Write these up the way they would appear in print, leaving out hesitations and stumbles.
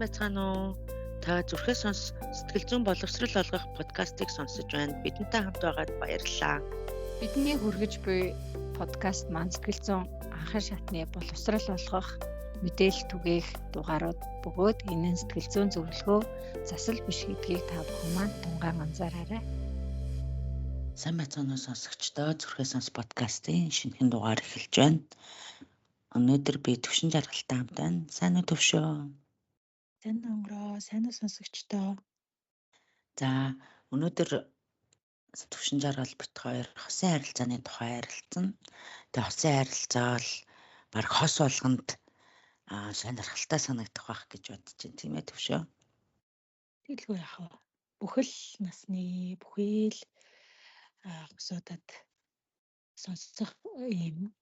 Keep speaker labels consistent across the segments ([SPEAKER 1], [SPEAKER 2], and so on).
[SPEAKER 1] байцгаана уу? Та зүрхээ сонс сэтгэл зүйн боловсрол олгох подкастыг сонсож байна. Бидэнтэй хамт байгаад баярлалаа.
[SPEAKER 2] Бидний хүргэж буй подкаст маань сэтгэл зүйн анхны шатны боловсрол олгох мэдээлэл түгээх дугаарууд бөгөөд энэ сэтгэл зүйн зөвлөгөө засал биш гэдгийг та бүхэн маань тунгаан анзаараарай.
[SPEAKER 1] Сайн байцгаана уу сонсогчдоо, зүрхээ сонс подкастын шинэхэн дугаар эхэлж байна. Өнөөдөр би төвшин жаргалтай хамт байна. Сайн уу төвшөө?
[SPEAKER 3] Сайн онгороо, сайн уу сонсогчдоо.
[SPEAKER 1] За, өнөөдөр төвшин жаргал бит хоёр хосын харилцааны тухай ярилцсан. Тэгээ хосын харилцаа бол баг хос болгонд сонирхолтой санагдах байх гэж бодож байна, тийм ээ төвшөө?
[SPEAKER 3] Тэгэлгүй яах вэ? Бүхэл насны бүхэл госуудад сонсох юм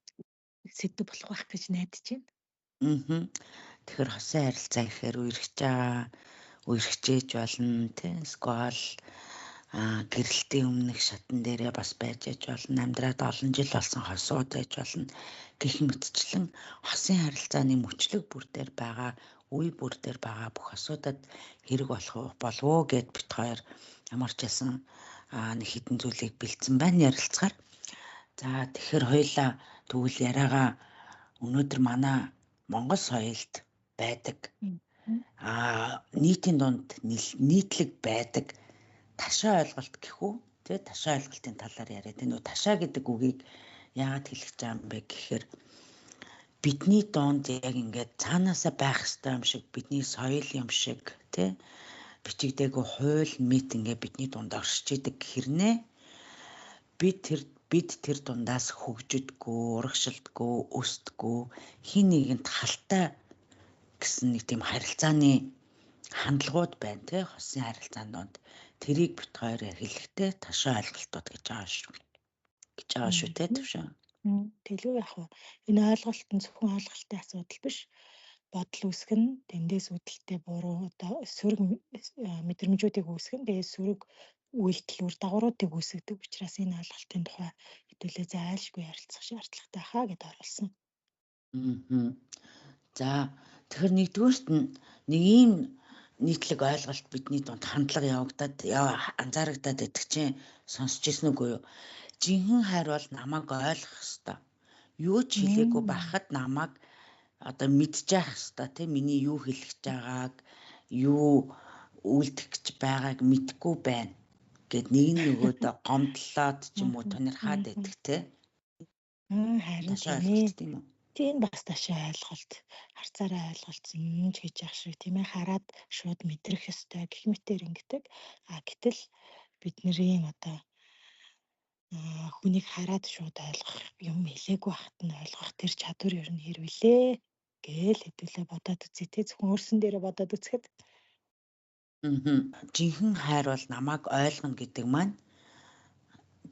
[SPEAKER 3] сэдв болох байх гэж найдаж байна.
[SPEAKER 1] Тэгэхээр хосын харилцаа гэхээр үерхжээж болно, тийм эсвэл гэрэлтийн өмнөх шатан дээрээ бас байж аж болно, амьдраад олон жил болсон хосууд байж болно гэх мэтчлэн хосын харилцааны мөчлөг бүр дээр байгаа, үе бүр дээр байгаа бүх хосуудад хэрэг болов уу гэд бит хоёр ямар ч хэлсэн нэг хідэн зүйлийг бэлдсэн байна ярилцгаар. За тэгэхээр хоёлаа тэгвэл яриагаа өнөөдөр манай Монгол соёлд байдаг нийтийн дунд нийтлэг байдаг ташаа ойлголт гэхүү, тий ташаа ойлголтын талаар яриад энэ ташаа гэдэг үгийг яагаад хэлэх гэж байгаа юм бэ гэхээр бидний дунд яг ингээд цаанаасаа байх ёстой юм шиг, бидний соёл юм шиг тий бичигдээгүй хууль мэт ингээд бидний дунд оршиж идэг хэрнээ бид тэр дундаас хөгжидгүй, урагшилдгүй, өсдөггүй, хин нэгэнд халтай гэсэн нэг тийм харилцааны хандлагууд байна тий хосын харилцаанд донд тэрийг бит хоёр хэлэхдээ ташаа ойлголтууд гэж байгаа шүү тий төвшөө.
[SPEAKER 3] Тэгэлгүй яах вэ? Энэ ойлголт нь зөвхөн ойлголтын асуудал биш. Бодол үүсгэх нь тэндээс үүдэлтэй буруу одоо сөрөг мэдрэмжүүдийг үүсгэх нь тэгээ сөрөг үйлдэл үр дагавруудыг үүсгэдэг учраас энэ ойлголтын тухай хэдүүлээ зайлшгүй ярилцах шаардлагатай хаа гэдээ оруулсан.
[SPEAKER 1] За тэгэхээр нэгдүгээрт нь нэг ийм нийтлэг ойлголт бидний дунд хандлага анзаарагдаад байдаг чинь сонсч ирсэн үгүй юу? Жинхэнэ хайр бол намайг ойлгох ёстой. Юу ч хэлээгүй байхад намайг одоо мэдчих ёстой тий миний юу хэлэх гэж байгааг, юу үйлдэх гэж байгааг мэдэхгүй байна гэд нэг нөгөөдөө гомдлоод ч юм уу тунирхаад байдаг тий.
[SPEAKER 3] Харин тийм үү? Тийм бас ташаа ойлголт, харцаараа ойлголцсон ч гэж яах шиг тийм ээ хараад шууд мэдрэх ёстой гэх мэтээр ингэдэг. Гэтэл бидний одоо хүнийг хараад шууд ойлгох юм хэлээгүй байхад нь ойлгох тэр чадвар ер нь хэрвэлээ гээл хэдүүлээ бодоод үзье тий зөвхөн өөрсөн дээрээ бодоод үзэхэд.
[SPEAKER 1] Жинхэнэ хайр бол намайг ойлгоно гэдэг маань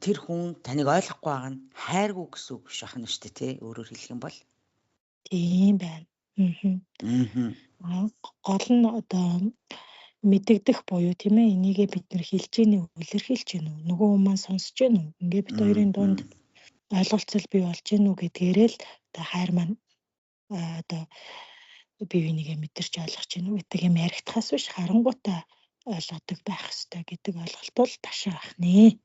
[SPEAKER 1] тэр хүн таныг ойлгохгүй байгаа нь хайргүй гэсэн үг биш ахна шүү дээ тий өөрөөр хэлэх юм бол.
[SPEAKER 3] Тийм байна. Гол нь одоо мэдэгдэх буюу тийм ээ энийгээ бид нэр хэлж гин үү, илэрхийлж гин үү, нөгөө хүмүүс маань сонсож гин үү, ингээ бид хоёрын дунд ойлголцол бий болж гин үү гэдгээрээ л одоо хайр маань одоо бие бинийгээ мэдэрч ойлгож гин үү гэдэг юм яригдахаас биш харангуйтай ойлгодог байх ёстой гэдэг ойлголт бол ташаа байх нэ.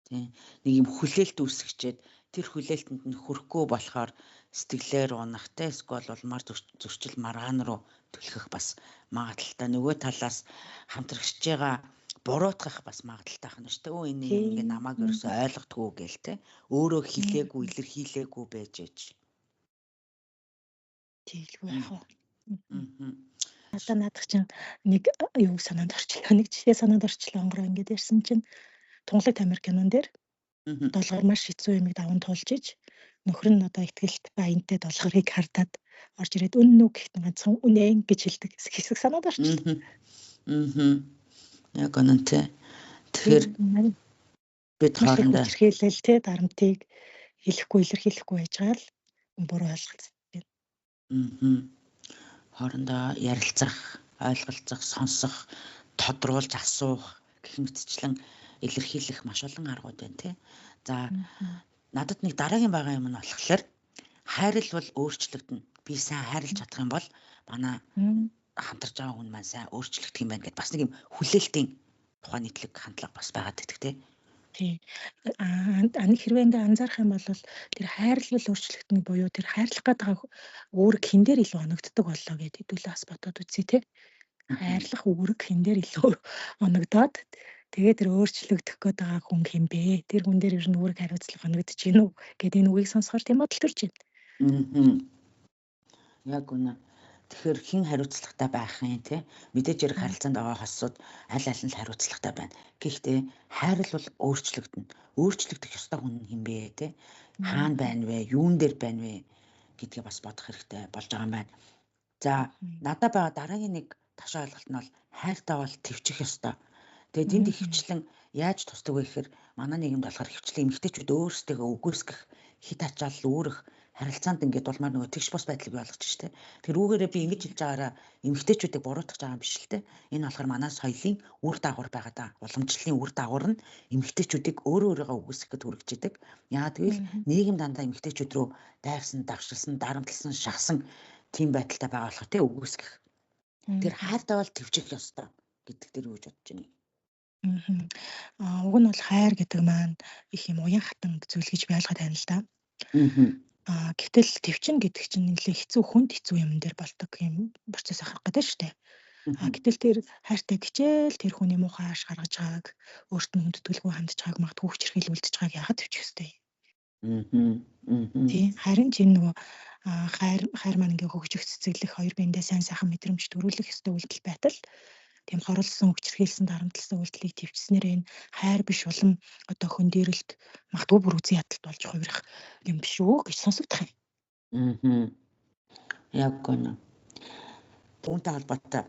[SPEAKER 1] Тийм нэг юм хүлээлт үүсгэчээд тэр хүлээлтэнд нь хүрэхгүй болохоор сэтгэлээр унахтай эсвэл улмаар зөрчил маргаан руу түлхэх бас магадaltaй нөгөө талаас хамтрагч байгаа буруутгах бас магадaltaй хань шүү дээ. Энэ ингээ намайг ерөөсөй ойлгодгүй гээл те өөрөө хэлээгүй илэрхийлээгүй байж ээж.
[SPEAKER 3] Тэгэлгүй яах вэ? Надад чинь нэг юу санаанд орчлоо. Нэг жишээ санаанд орчлоо онгороо ингээд ярьсан чинь Тунгалаг Тамир кинон дээр долгоор маш хэцүү юмыг даван туулж иж нөхөр нь одоо ихтгэлт баянтай долгорыг хардаад орж ирээд үнэн үг гэхтэн ганцхан үнэн гэж хэлдэг хэсэг санаанд орчлоо.
[SPEAKER 1] Яг үнэнтэй. Тэгэхээр бид хоорондоо
[SPEAKER 3] илэрхийлэл те дарамтыг илэрхийлэхгүй байж байгаа л буруу ойлголт байна.
[SPEAKER 1] Хоорондоо ярилцах, ойлголцох, сонсох, тодруулж асуух гэх мэтчлэн илэрхийлэх маш олон аргууд байна тий. За надад нэг дараагийн байгаа юм нь болохоор хайрлал бол өөрчлөгдөнө. Би сайн хайрлаж чадах юм бол манай хамтарч байгаа хүн маань сайн өөрчлөгдөх юм байна гэдээ бас нэг юм хүлээлтийн тухайн нийтлэг хандлага бас байгаад байдаг тий.
[SPEAKER 3] Тийм. Нэг хэрвээ ингээ анзаарах юм бол тэр хайрлал өөрчлөгдөн буюу тэр хайрлах гээд байгаа үүрэг хэн дээр илүү оногддог боллоо гэдэг хэдүүлээ бас бодоод үзье тий. Хайрлах үүрэг хэн дээр илүү оногдоод тэгээд тэр өөрчлөгдөх гээд байгаа хүн хэн бэ? Тэр хүн дээр ер нь үүрэг хариуцлага оногдож гин үү гэдэг энэ үгийг сонсохоор тийм бодол төрж байна.
[SPEAKER 1] Яг үнэ. Тэгэхээр хэн хариуцлагатай байх юм те мэдээж хэрэг харилцаанд байгаа хосууд аль аль нь л хариуцлагатай байна. Гэхдээ хайрал бол өөрчлөгдөх ёстой хүн хэн бэ те хаана байна вэ? Юун дээр байна вэ гэдгийг бас бодох хэрэгтэй болж байгаа юм байна. За надад байгаа дараагийн нэг ташаа ойлголт нь бол хайртай бол төвчих ёстой. Тэгээд энд хөвчлэн яаж тусдаг вэ гэхээр манай нийгэмд болохоор хөвчлэн эмэгтэйчүүд өөрсдөө үгүйсгэх хит ачаал үүрэх харилцаанд ингээд болмаар нөгөө тэгш бус байдлыг бий болгож штэ. Тэр үүгээрээ би ингэж хэлж байгаараа эмэгтэйчүүдийг буруутгах байгаа юм биш л те. Энэ болохоор манай соёлын үр дагавар байгаа да. Уламжлалын үр дагавар нь эмэгтэйчүүдийг өөрөөгөө үгүйсгэх гэж хүргэждэг. Яагаад гэвэл нийгэм дандаа эмэгтэйчүүд рүү дайрсан, давшилсан, дарамтлсан, шахсан тийм байдалтай байгаа болохоор те үгүйсгэх. Тэр хайртай бол төвчих ёстой гэдэг дээр юу гэж бодож байна.
[SPEAKER 3] Уг нь бол хайр гэдэг маань их юм уян хатан зүйл гэж би ойлгоод байна л да. Гэтэл төвчин гэдэг чинь нэлээ хэцүү хүнд хэцүү юм дээр болдог юм процесс ахах гэдэг шүү дээ. Гэтэл тэр хайртай гिचээл тэр хүний муухай ааш гаргаж байгааг өөртөө хүндэтгэлгүй хандж байгааг магадгүй хүчрхийл үлдэж байгааг яхад төвчих ёстой. Тийм харин ч энэ нөгөө хайр маань ингээ хөгжих цэцэглэх хоёр биендээ сайн сайхан мэдрэмж төрүүлэх ёстой үйлдэл байтал тийм хорлсон хүчрхийлсэн дарамтлсан үйлдэлийг төвчснээр энэ хайр биш улам одоо хөндөрөлт магадгүй бүр үзэн ядалт болж хувирах юм биш үү гэж сонсогдох
[SPEAKER 1] юм. Яг гэнэ. Үүнтэй холбоотой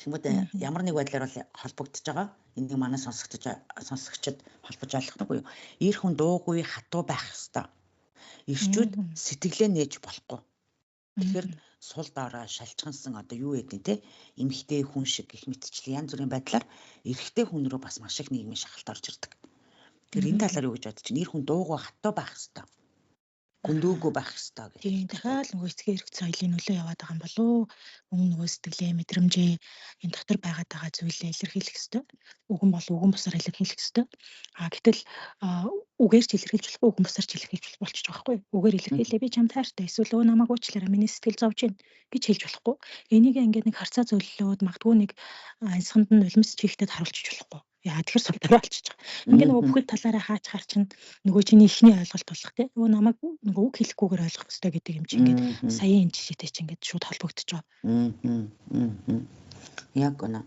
[SPEAKER 1] хүмүүс ямар нэг байдлаар бол холбогдож байгаа. Энийг манай сонсогчид холбож ойлгох нь юу? Ир хүн дуугүй хатуу байх ёстой. Ирчүүд сэтгэлээ нээж болохгүй. Тэгэхээр сул дорой шалчгансан одоо юу гэдэг те эмхтэй хүн шиг гэх мэтчлэн янз бүрийн байдлаар эрэгтэй хүн рүү бас маш их нийгмийн шахалт орж ирдэг. Тэгэхээр энэ талаар юу гэж бодож чинь эр хүн дуугүй хатуу байх ёстой. Гүндүүгүй байх ёстой гэх.
[SPEAKER 3] Тийм дахиад нөгөө эцгийн эрх соёлын нөлөө яваад байгаа юм болов уу? Нөгөө сэтгэлээ мэдрэмжээ энэ дотор байгаад байгаа зүйлээ илэрхийлэх ёстой. Үгэн бол үгэн бусаар илэрхийлэх ёстой. Гэтэл үгээр ч илэрхийлж болохгүй, үгэн бусаар ч илэрхийлж болчих жоох байхгүй. Үгээр илэрхийлээ би чамд хайртай эсвэл өө намайг уучлаарай миний сэтгэл зовж байна гэж хэлж болохгүй. Энийг ингээд нэг харцаа зөвлөлөөд магадгүй нэг ансханд нь нулимс чихтэд харуулчих болохгүй. Яа тэгэхээр султаа болчихж байгаа. Ингээ нөгөө бүхэл талаараа хаач харчин нөгөө чиний ихний ойлголт болох те. Нөгөө намайг нөгөө үг хэлэхгүйгээр ойлгох хэрэгтэй гэдэг юм чи ингээд саяын энэ жишээтэй чи ингээд шууд холбогдож байгаа.
[SPEAKER 1] Яг гэнэ.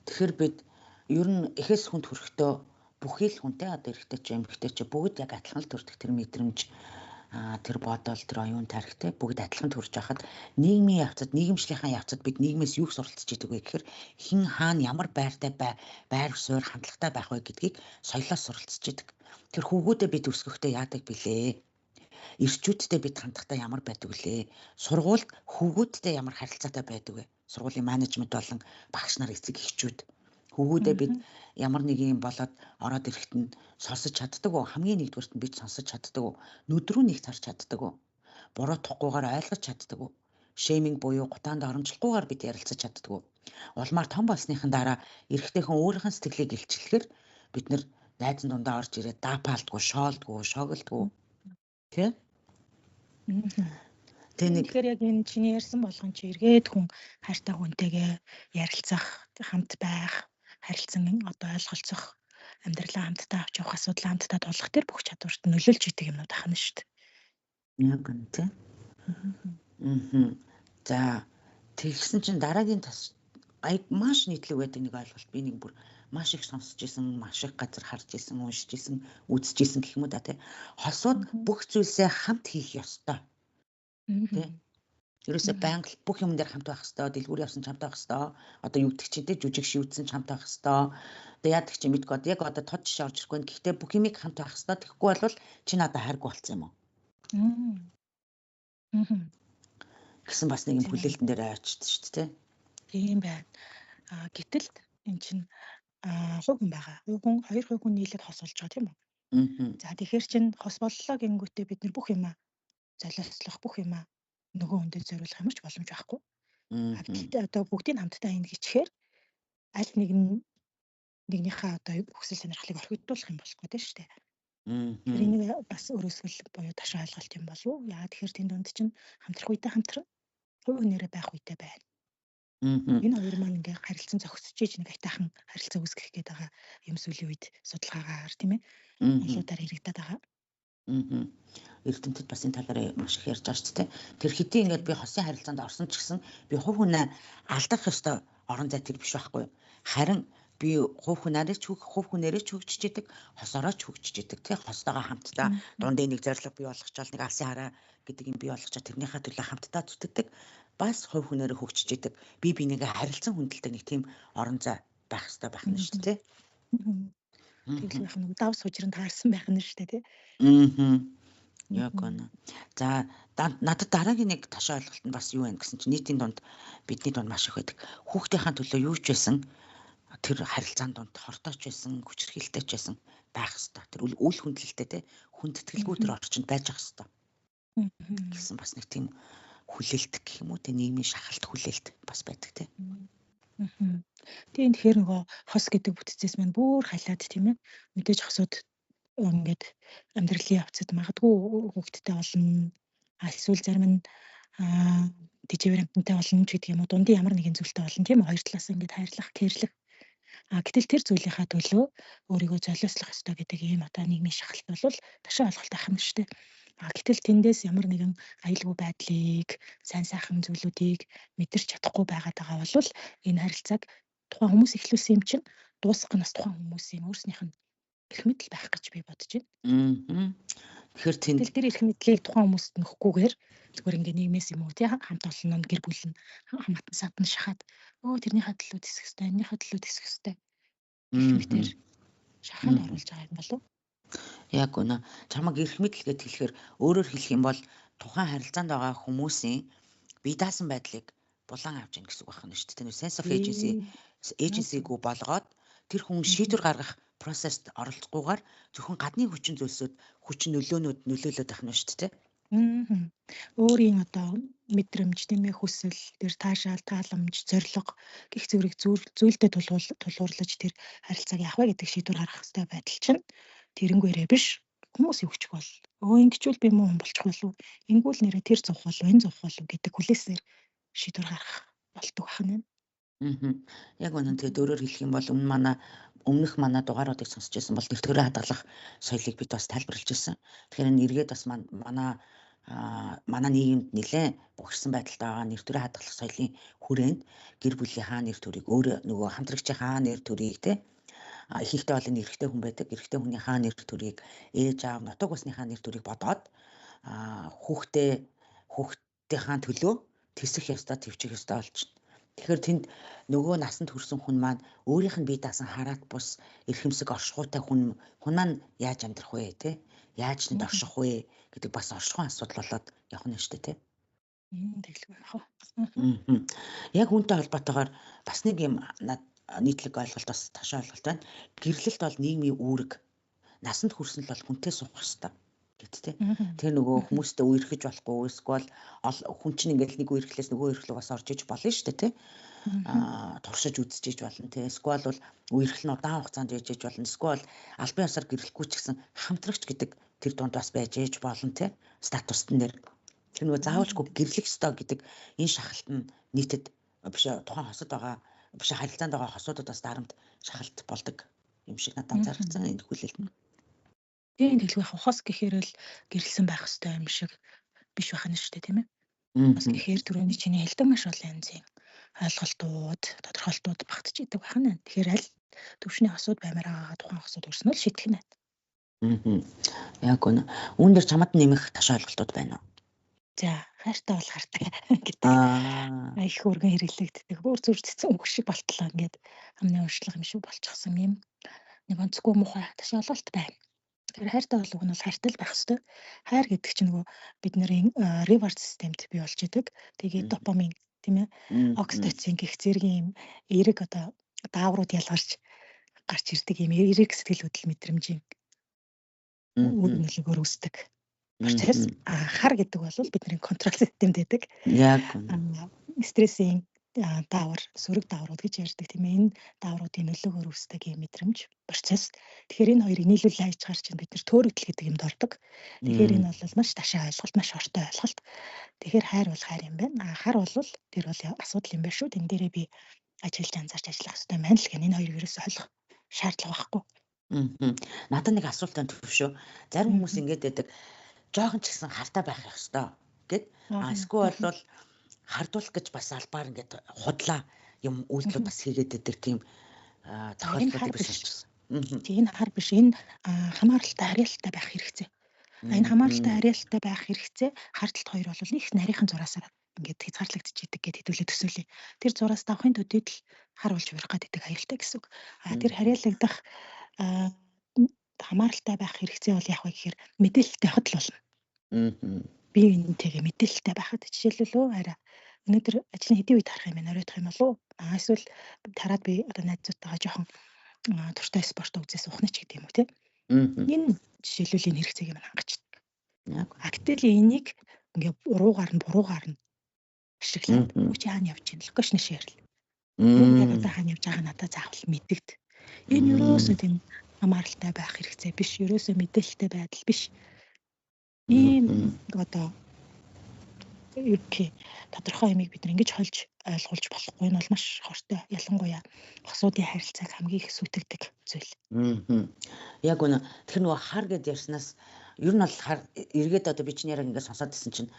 [SPEAKER 1] Тэгэхээр бид ер нь эхээс хүнд хүрэхдээ бүхий л хүнтэй одоо эрэгтэй ч эмэгтэй ч бүгд яг адилхан л төрдөг тэр мэдрэмж тэр бодол тэр оюун тархитай бүгд адилхан төрж байхад нийгмийн явцад нийгэмшлийнхаа явцад бид нийгмээс юу суралцж идэг вэ гэхээр хэн хаана ямар байртай байр суурь хандлагатай байх вэ гэдгийг соёлоос суралцж идэг. Тэр хүүгүүдэд бид өсгөхдөө яадаг билээ? Ирчүүдтэй бид хандлагатай ямар байдаг вүлээ? Сургуульд хүүгүүдтэй ямар харилцаатай байдаг вэ? Сургуулийн менежмент болон багш нар эцэг эхчүүд хүүгүүдэд бид ямар нэг юм болоод ороод ирэхэд нь сонсож чаддаг уу? Хамгийн нэгдүгээрт нь бид сонсож чаддаг уу? Нүд рүү нэг тарж чаддаг уу? Буруутгахгүйгээр ойлгож чаддаг уу? Шейминг буюу гутаанд оромжлохгүйгээр бид ярилцаж чаддаг уу? Улмаар том болсныхан дараа эрэгтэй хүн өөрийнхөө сэтгэлийг илчлэхээр бид нэр найзан дундаа орж ирээд даапаалдгүй, шоолдгүй, шоглдгүй. Тэ?
[SPEAKER 3] Тэгэхээр яг энэ чиний ярьсан болгон чи эргээд хүн хайртай хүнтэйгээ ярилцах, хамт байх, харилцан одоо ойлголцох, амьдралаа хамтдаа авч явах, асуудлаа хамтдаа тулах тэр бүх чадварт нөлөөлж идэг юмнууд ахна шүү дээ.
[SPEAKER 1] Яг үнэ тийм. За тэгсэн чинь дараагийн маш нийтлэг байдаг нэг ойлголт би нэг бүр маш их сонсч исэн, маш их газар харж исэн, уншиж исэн, үзэж исэн гэх юм уу да тий. Хосууд бүх зүйлсээ хамт хийх ёстой. Тий. Ерөөсөө байнга бүх юм дээр хамт байх ёстой, дэлгүүр явсан ч хамт байх ёстой. Одоо юу гэдэг чинь тий жүжиг шивдсэн ч хамт байх ёстой. Одоо яадаг чи мэдгүй яг одоо тод жишээ орж ирэхгүй. Гэхдээ бүх юмыг хамт байх ёстой. Тэгэхгүй бол чи надад хайргүй болсон юм уу? Гэсэн бас нэг юм хүлээлтэн дээр авчихдээ шүү дээ.
[SPEAKER 3] Тийм байна. Гэтэл эн чинь хувь хүн байгаа. Хоёр хувь хүн нийлээд хос болж байгаа тийм үү? За тэгэхээр чин хос боллоо гингүүтээ бид нар бүх юмаа золиослох бүх юмаа нөгөө хүндэд зориулах ямарч боломж байхгүй. Одоо бүгдийг хамтдаа ин гिचхээр аль нэгнийхээ одоо хүсэл сонирхлыг орхигдуулах юм болохгүй дээ шүү дээ. Тэгэхээр энийг бас өрөөсгөл буюу ташаа ойлголт юм болов уу? Яагаад тэгэхээр тэнд донд чинь хамтрах үедээ хамтран, хувь хүнээрээ байх үедээ байна. Энэ хоёр маань ингээ харилцан зохицож иж нэг айтаахан харилцаа үүсгэх гээд байгаа юм сүүлийн үед судалгаагаар тийм ээ. Олуудаар хэрэгдэад байгаа.
[SPEAKER 1] Эрдэмтэд бас энэ талаар маш их ярьж байгаа шүү дээ. Тэр хэдий ингээд би хосын харилцаанд орсон ч гэсэн би хувь хүнээ алдах ёстой орон зай тэр биш байхгүй. Харин би хувь хүнээрээ ч хөгжиж идэг, хосороо ч хөгжиж идэг. Тэ хостойгоо хамтдаа дундын нэг зорилго бий болгочоод нэг алсын хараа гэдэг юм бий болгочоод тэрнийхээ төлөө хамтдаа зүтгэдэг. Бас хувь хүнээрээ хөгжиж идэг. Би бинийгээ харилцан хүндэлдэг нэг тийм орон зай байх ёстой байх нь шүү дээ.
[SPEAKER 3] Тэгэл байх нэг давс хужиранд таарсан байх нь шүү дээ, тий.
[SPEAKER 1] Яг гэнэ. За надад дараагийн нэг ташаа ойлголт нь бас юу вэ гэсэн чинь нийтийн дунд бидний дунд маш их байдаг. Хүүхдийнхаа төлөө юу ч байсан тэр харилцаанд донд хортооч байсан, хүчрхийлтэй ч байсан байх ёстой. Тэр үл хүндлэлтэй те хүндэтгэлгүй тэр орчинд байж ах ёстой. Гэсэн бас нэг тийм хүлээлт гэх юм уу те нийгмийн шахалт хүлээлт бас байдаг те.
[SPEAKER 3] Тэгэхээр нөгөө хос гэдэг бүтцээс маань бүр халиад тийм ээ. Мэдээж хосууд ингээд амьдралын явцад магадгүй хүүхдтэй болно. Эсвэл зарим нь диживэр амтантай болно ч гэдэг юм уу. Дундын ямар нэгэн зүйлтэй болно тийм ээ. Хоёр талаас ингээд хайрлах, кэрлэх. Гэтэл тэр зүйлийнхаа төлөө өөрийгөө золиослох ёстой гэдэг ийм одоо нийгмийн шахалт бол ташаа ойлголт байх юм шүү дээ. Гэтэл тэндээс ямар нэгэн аюулгүй байдлыг, сайн сайхан зүйлүүдийг мэдэрч чадахгүй байгаад байгаа бол энэ харилцааг тухайн хүмүүс эхлүүлсэн юм чинь дуусгах нь бас тухайн хүмүүсийн өөрснийх нь эрх мэдэл байх гэж би бодож байна.
[SPEAKER 1] Тэгэхээр
[SPEAKER 3] тэр эрх мэдлийг тухайн хүмүүст нөхөхгүйгээр зүгээр ингээ нийгмээс юм уу тий хамт олон нь гэр бүл нь хамаатан садан шахаад тэрнийхээ төлөө тисэх хэвээр, энийхээ төлөө тисэх хэвээр гэх мэтэр шаханд оруулж байгаа юм болов уу?
[SPEAKER 1] Яг үнэ. Чамаг эрх мэдэл гэж хэлэхээр өөрөөр хэлэх юм бол тухайн харилцаанд байгаа хүмүүсийн бие даасан байдлыг булан авч ийн гэсэн үг байна шүү дээ. Sense of agency-г болгоод тэр хүн шийдвэр гаргах процессд оролцохгүйгээр зөвхөн гадны хүчин зүйлсүүд хүчин нөлөөлөд байх нь шүү дээ.
[SPEAKER 3] Өөрийн одоо мэдрэмж тийм ээ хүсэл, тэр таашаал, тааламж, зорилго гих зүрийг зүйлдээ тулгуурлаж тэр харилцааг яах вэ гэдэг шийдвэр гаргах хэрэгтэй байдал чинь тэрэнгээрээ биш хүмүүс өгчих бол ингэчүүл би муу хүн болчих болов ингүүл нэрээ тэр зовх болов энэ зовх болов гэдэг хүлээсээр шийдвэр гаргах болдог байна.
[SPEAKER 1] Яг үнэн тэгээд өөрөөр хэлэх юм бол өмнөх манай дугааруудыг сонсч байсан бол нэвтрүүлгээ хадгалах соёлыг бид бас тайлбарлаж байсан. Тэгэхээр энэ эргээд бас манай нийгэмд нэлээд богшсон байдалтай байгаа нэвтрүүлгээ хадгалах соёлын хүрээнд гэр бүлийнхаа нэр төрийг нөгөө хамтрагчийнхаа нэр төрийг те ихэнхдээ бол энэ эрэгтэй хүн байдаг. Эрэгтэй хүнийхээ нэр төрийг ээж аав нутаг усныхаа нэр төрийг бодоод хүүхдийнхаа төлөө тэсэх ёстой, твчих ёстой болж байна. Тэгэхээр тэнд нөгөө насанд хүрсэн хүн маань өөрийнх нь бие даасан хараат бус эрхэмсэг оршихуйтай хүн маань яаж амьдрах вэ те? Яаж тэнд орших вэ гэдэг бас оршихуйн асуудал болоод явах нь шүү дээ те.
[SPEAKER 3] Тэглэг байх уу.
[SPEAKER 1] Яг үүнтэй холбоотойгоор бас нэг юм нийтлэг ойлголт бас ташаа ойлголт байна. Гэрлэлт бол нийгмийн үүрэг. Насанд хүрсэн л бол хүнтэй суух ёстой гэдтэй. Тэр нөгөө хүмүүстэй үерхэж болохгүй эсвэл хүн чинь ингээд нэг үерхлээс нөгөө үерхлөө бас орж иж болно шүү дээ тий. Туршиж үзэж иж болно тий. Эсвэл бол үерхэл нь удаан хугацаанд ээж болно. Эсвэл албан ёсоор гэрлэхгүй ч гэсэн хамтрагч гэдэг тэр дунд бас байж ээж болно тий. Статуст нэр. Тэр нөгөө заавалжгүй гэрлэх ёстой гэдэг энэ шахалт нь нийтэд биш тухайн хосод байгаа биш харилцаанд байгаа хосуудаас дарамт шахалт болдог юм шиг надад зарагдсан энэ хүлээлт нь.
[SPEAKER 3] Тийм дэлгэх хос гэхээр л гэрэлсэн байх хэрэгтэй юм шиг биш байх нь шүү дээ тийм ээ. Бас гэхээр түрүүний чиний хэлдэг маш олон янзын ойлголтууд, тодорхойлтууд багтж идэг байх нь. Тэгэхээр аль төвшний хосууд баймаар байгаа тухайн хосууд өрснө л шийдэх нь.
[SPEAKER 1] Яг үнэ. Үүн дээр чамд нэмэх ташаа ойлголтууд байна уу?
[SPEAKER 3] За, хайртай бол хартай гэдэг. Их өргөн хэрэглэгддэг. Бүр зүр цэцэн үг шиг болтлоо ингээд хамны уншлага юм шиг болчихсон юм. Нэг онцгүй муухай ташаа ойлголт байна. Тэгэхээр хайртай бол уг нь хайртай л байх хэвээр. Хайр гэдэг чинь нөгөө бидний reward системд бий болж идэг. Тэгээд допамин тийм ээ окситоцин гэх зэргийн эерэг одоо дааврууд ялгарч гарч ирдэг юм эерэг сэтгэл хөдлөл мэдрэмжийн үр нөлөөгөөр үүсдэг. Процесс хар гэдэг бол бидний контрол системд байдаг.
[SPEAKER 1] Яг
[SPEAKER 3] стрессийн даавар, сөрөг дааврууд гэж ярьдаг тийм ээ. Энэ даавруудын нөлөөгөөр үүсдэг юм мэдрэмж, процесс. Тэгэхээр энэ хоёрыг нийлүүлээ хийж гарч чинь бид нэр төөрөгдөл гэдэг юмд ордог. Тэгэхээр энэ бол маш ташаа ойлголт, маш ортой ойлголт. Тэгэхээр хайр бол хайр юм байна. Хар бол тэр бол асуудал юм байна шүү. Тэн дээрээ би ажиллаж анзаарч ажиллах хэрэгтэй байна л гэн энэ хоёрыг ерөөсөй ойлгох шаардлага байхгүй.
[SPEAKER 1] Надад нэг асуулт байна шүү. Зарим хүмүүс ингэж байдаг. Жохон ч гэсэн хартаа байх ёстой гэд. Эсвэл бол хардуулах гэж бас албаар ингээд худлаа юм үйлдэлүүд бас хийгээд байдаг тийм тохиолдлууд биш шээ.
[SPEAKER 3] Тийм энэ хар биш. Энэ хамааралтай харьяалалтай байх хэрэгцээ. Энэ хамааралтай харьяалалтай байх хэрэгцээ харталт хоёр бол нэг нарийнхан зураасаар ингээд хязгаарлагдчихийдэг гэд хэдүүлээ төсөөлье. Тэр зураас давхын төдийд л хар болж урих гэдэг аюултай гэсэн үг. Тэр харьяалагдах хамааралтай байх хэрэгцээ бол яг вэ гэхээр мэдээлэлтэй хад л болно. Би энэтэйгээ мэдээлэлтэй байхад жишээлбэл арай өнөөдөр ажлын хэдийн үед харах юм байна оройтох юм болов уу? Эсвэл тараад би одоо найзуудтайгаа жоохон туртай спорт үзээс суух ч гэдэг юм уу те. Энэ жишээлбэл энэ хэрэгцээг маань хангачдаг. Гэтэл энийг ингээ буруугаар нь ашиглаад чи хаана явж байна локейшн шеэрл. Яг одоо хаана явж байгаа надад заавал мэддэгд. Энэ ерөөсөө тийм хамааралтай байх хэрэгцээ биш, ерөөсөө мэдээлэлтэй байдал биш. Ийм одоо тодорхой юмыг бид ингэж хольж ойлгуулж болохгүй нь бол маш хортой. Ялангуяа хосуудын харилцааг хамгийн их сүтгдэг зүйл.
[SPEAKER 1] Яг үнэ. Тэр нөгөө хар гэд ярьснаас ер нь бол хар эргээд одоо би чинь яг ингэ сонсоод байсан чинь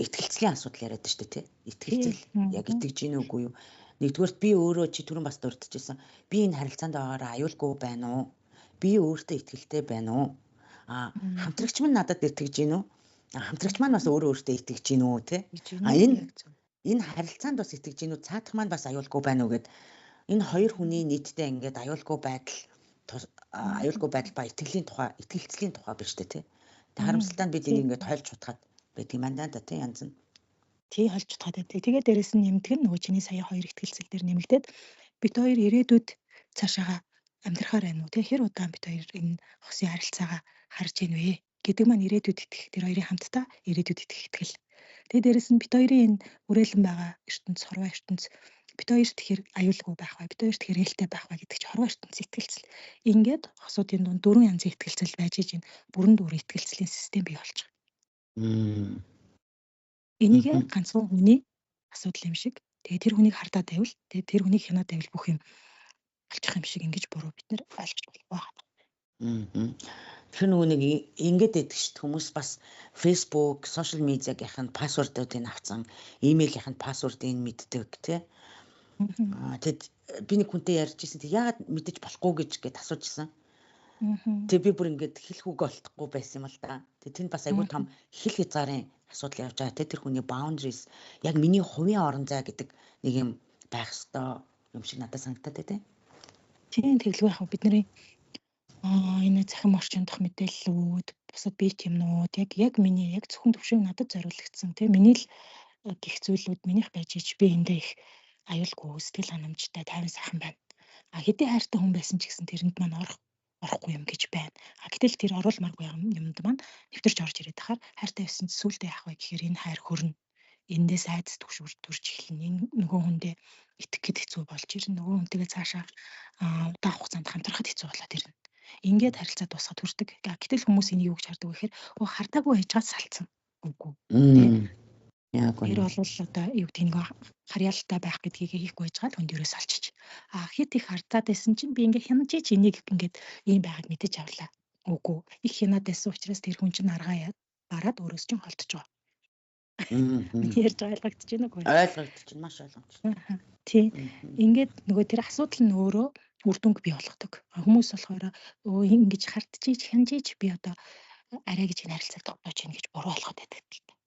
[SPEAKER 1] итгэлцлийн асуудал яриад штэ тий. Итгэлцэл яг итгэж гин үгүй юу? Нэгдүгээрт би өөрөө чи түрүүн бас дурдчихсан. Би энэ харилцаанд байгаараа аюулгүй байна уу? Би өөртөө итгэлтэй байна уу? Хамтрагч минь надад итгэж гин үү? Хамтрагч маань бас өөртөө итгэж гин үү те? Энэ харилцаанд бас итгэж гин үү? Цаадах маань бас аюулгүй байна уу гэд энэ хоёр хүний нийтдээ ингээд аюулгүй байдал ба итгэлийн тухай, итгэлцлийн тухай биш үү те? Харамсалтай нь бид энийг ингээд хольж чутгаад байдаг юм даа те янз нь.
[SPEAKER 3] Тий хольж чутгаад байдаг. Тэгээд дээрэс нь нэмдэг нь нөгөө чиний сая хоёр итгэлцэл дээр нэмэгдээд бид хоёр ирээдүйд цаашаага амьдрахаар байна уу те? Хэр удаан бид хоёр энэ хосын харилцаагаа харж ийн вэ гэдэг маань ирээдүйд итгэх тэр хоёрын хамтдаа ирээдүйд итгэх итгэл. Тэгээд дээрэс нь бид хоёрын энэ үрээлэн байгаа ертөнц, хорвоо ертөнц бид хоёрт тэгэхээр аюулгүй байх бай, бид хоёрт хэрэгэлтэй байх бай гэдэг чинь хорвоо ертөнц итгэлцэл. Ингээд хосуудын дунд дөрвөн янзын итгэлцэл байж ийн бүрэн дүүрэн итгэлцлийн систем бий болж байгаа. Энийг ганцхан хүний асуудал юм шиг. Тэгээд тэр хүнийг хардаа тавил, тэгээд тэр хүнийг хянаа тавил бүх юм болчих юм шиг ингэж буруу бид нэр ойлгож байна.
[SPEAKER 1] Тэр нөгөө нэг ингэж яддаг шүү дээ хүмүүс бас Facebook, social media-гийнх нь пассвордуудыг авцсан, имэйлийнх нь пассвордыг мэддэг тий. Тэгэд би нэг хүнтэй ярьж ирсэн. Тэг яагаад мэдэж болохгүй гэж асуужсэн. Тэг би бүр ингэж хэлэх үг олдохгүй байсан юм л да. Тэг тэнд бас айгүй том хэл хязгаарын асуудал явж байгаа. Тэр хүний boundaries яг миний хувийн орон зай гэдэг нэг юм байх ёстой юм шиг надад санагдаад тий.
[SPEAKER 3] Тийм тэглгүй яг бидний энэ захим орчин дах мэдээллүүд, бусад бие юмнууд яг миний яг зөвхөн төвшин надад зориулагдсан тийм миний л гих зүйлүүд минийх байж ич би эндээ их аюулгүй сэтгэл ханамжтай тайван сайхан байна. Хэдий хайртай хүн байсан ч гэсэн тэрэнд маань орохгүй юм гэж байна. Гэтэл тэр оруулмааргүй юмд маань нэвтэрч орж ирээд тахаар хайртай байсан сүулдэ яах вэ гэхээр энэ хайр хөрнө. Эндээс айдас төрж эхэлнэ. Нөгөө хүндээ итгэх гэд хэцүү болж ирнэ. Нөгөө хүнтэйгээ цаашаа удаан хугацаанд хамтрахад хэцүү болоод ирнэ. Ингээд харилцаа дуусахад хүрдэг. Гэтэл хүмүүс энийг юу гэж хардаг вэ гэхээр хардаагүй хайжгаад салцсан. Үгүй. Яг үнэ. Тэр бол одоо юу гэдэг нэг харьяалалтай байх гэдгийг хийхгүй байж гал хүнд ерөөс салчиж. Хит их хардаад байсан чинь би ингээд хянаж чи энийг ингээд ийм байгааг мэдэж авлаа. Үгүй. Их хянаад байсан учраас тэр хүн чинь аргаа яад бараад өөрөөс чинь холдож байгаа. Ярьж ойлгогдож байна уу?
[SPEAKER 1] Ойлгогдож байна. Маш ойлгогдож байна.
[SPEAKER 3] Тийм. Ингээд нөгөө тэр асуудал нь өөрөө үр дүнг бий болгодог. Хүмүүс болохоор ингэж хардчих хянжиж би одоо арай гэж харилцааг тогтоож ийн гэж буруу ойлгоод байдаг л та.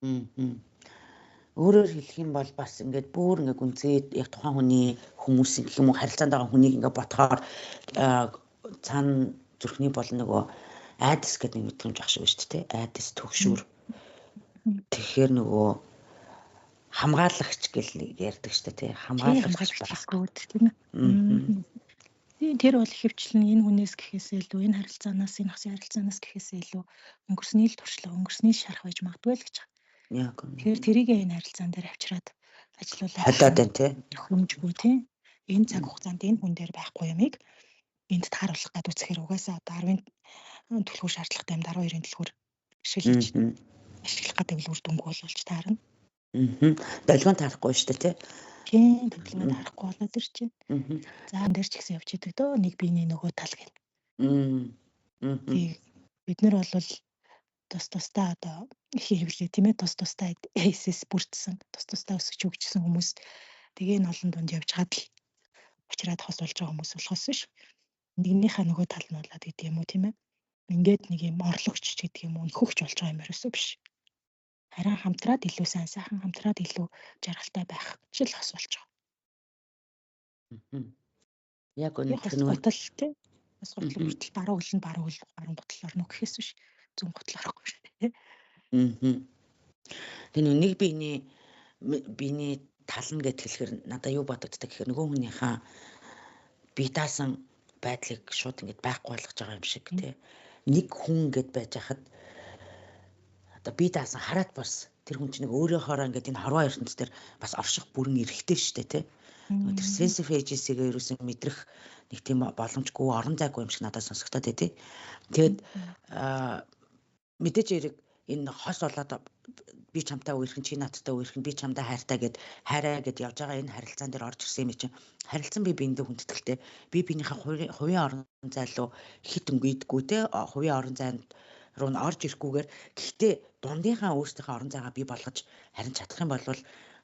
[SPEAKER 1] Өөрөөр хэлэх юм бол бас ингээд бүр ингээд гүнзээд яг тухайн хүний хүмүүсийн гэх юм уу харилцаанд байгаа хүнийг ингээд ботхоор цаана зүрхний бол нөгөө айдас гэдэг нэг мэдрэмж ах шиг байна шүү дээ. Айдас төгшүүр. Тэгэхээр нөгөө хамгаалагч гэл ярьдаг шүү дээ. Хамгаалагч
[SPEAKER 3] болохгүй тийм ээ. Тэр бол ихэвчлэн энэ хүнээс гэхээсээ илүү энэ харилцаанаас энэ хосын харилцаанаас гэхээсээ илүү өнгөрсний л туршлага өнгөрсний шарах байж магадгүй л гэж байна.
[SPEAKER 1] Яг үнэ.
[SPEAKER 3] Тэгэхээр тэрийг энэ харилцаан дээр авчираад ажилуулаад
[SPEAKER 1] хадаад байна тий.
[SPEAKER 3] хөнжгүй тий. Энэ цаг хугацаанд энэ хүн дээр байхгүй юмыг энд тааруулах гэдэг үсгээр угаасаа одоо 10-ын төлхөө шаардлагатай юм 12-ын төлхөөр ашиглаж ашиглах гэдэг үр дүнг болж таарна.
[SPEAKER 1] Долгион таарахгүй шүү дээ тий.
[SPEAKER 3] Тийм төлөвлөгөө харахгүй болоод ир чинь. За энэ дээр ч гэсэн явж идэг дөө нэг биений нөгөө тал гэл. Бид нар бол тусдаа одоо хэвлээ тийм ээ тусдаа эсэс бүрдсэн тусдаа өсөж хөгжсөн хүмүүс тэгээ н олон дунд явж хаад л учраад хос болж байгаа хүмүүс болохоос биш. Нэгнийхээ нөгөө тал нь болоод гэдэг юм уу тийм ээ. Ингээд нэг юм орлогч гэдэг юм уу нөхөгч болж байгаа юм ерөөсөө биш. Харин хамтраад илүү сайхан хамтраад илүү жаргалтай байх жил хос болж байгаа.
[SPEAKER 1] Яг үнэ
[SPEAKER 3] гутал тий. Бас гутал хүртэл баруун хөлөнд баруун гутал орно гэхээс биш зүүн гутал орохгүй шүү дээ.
[SPEAKER 1] Тэгээ нэг биений тална гэж хэлэхээр надад юу бодогддог гэхээр нөгөө хүнийхээ бие даасан байдлыг шууд ингэж байхгүй болгож байгаа юм шиг тий. Нэг хүн гэд байж хахад одоо бие даасан хараад бас тэр хүн чинь нэг өөрийнхоороо ингэж энэ хорвоо ертөнц дээр бас орших бүрэн эрэхтэй шүү дээ тий. Тэр sensitive agency-г ерөөсөн мэдрэх нэг тийм боломжгүй орон зайгүй юм шиг надад сонсогдоод байдیں۔ Тэгээд мэдээж хэрэг энэ хос болоод би чамтай үерхэн чи надтай үерхэн би чамтай хайртай гэд хайраа гэд явж байгаа энэ харилцаан дээр орж ирсэн юм чинь харилцан би биендээ хүндэтгэлтэй би биенийхээ хувийн орон зай руу хит өнгөйдгүү те хувийн орон зайд руу н орж ирэхгүйгээр гэхдээ дундынхаа өөрсдийнхээ орон зайгаа бий болгож харин чадах юм бол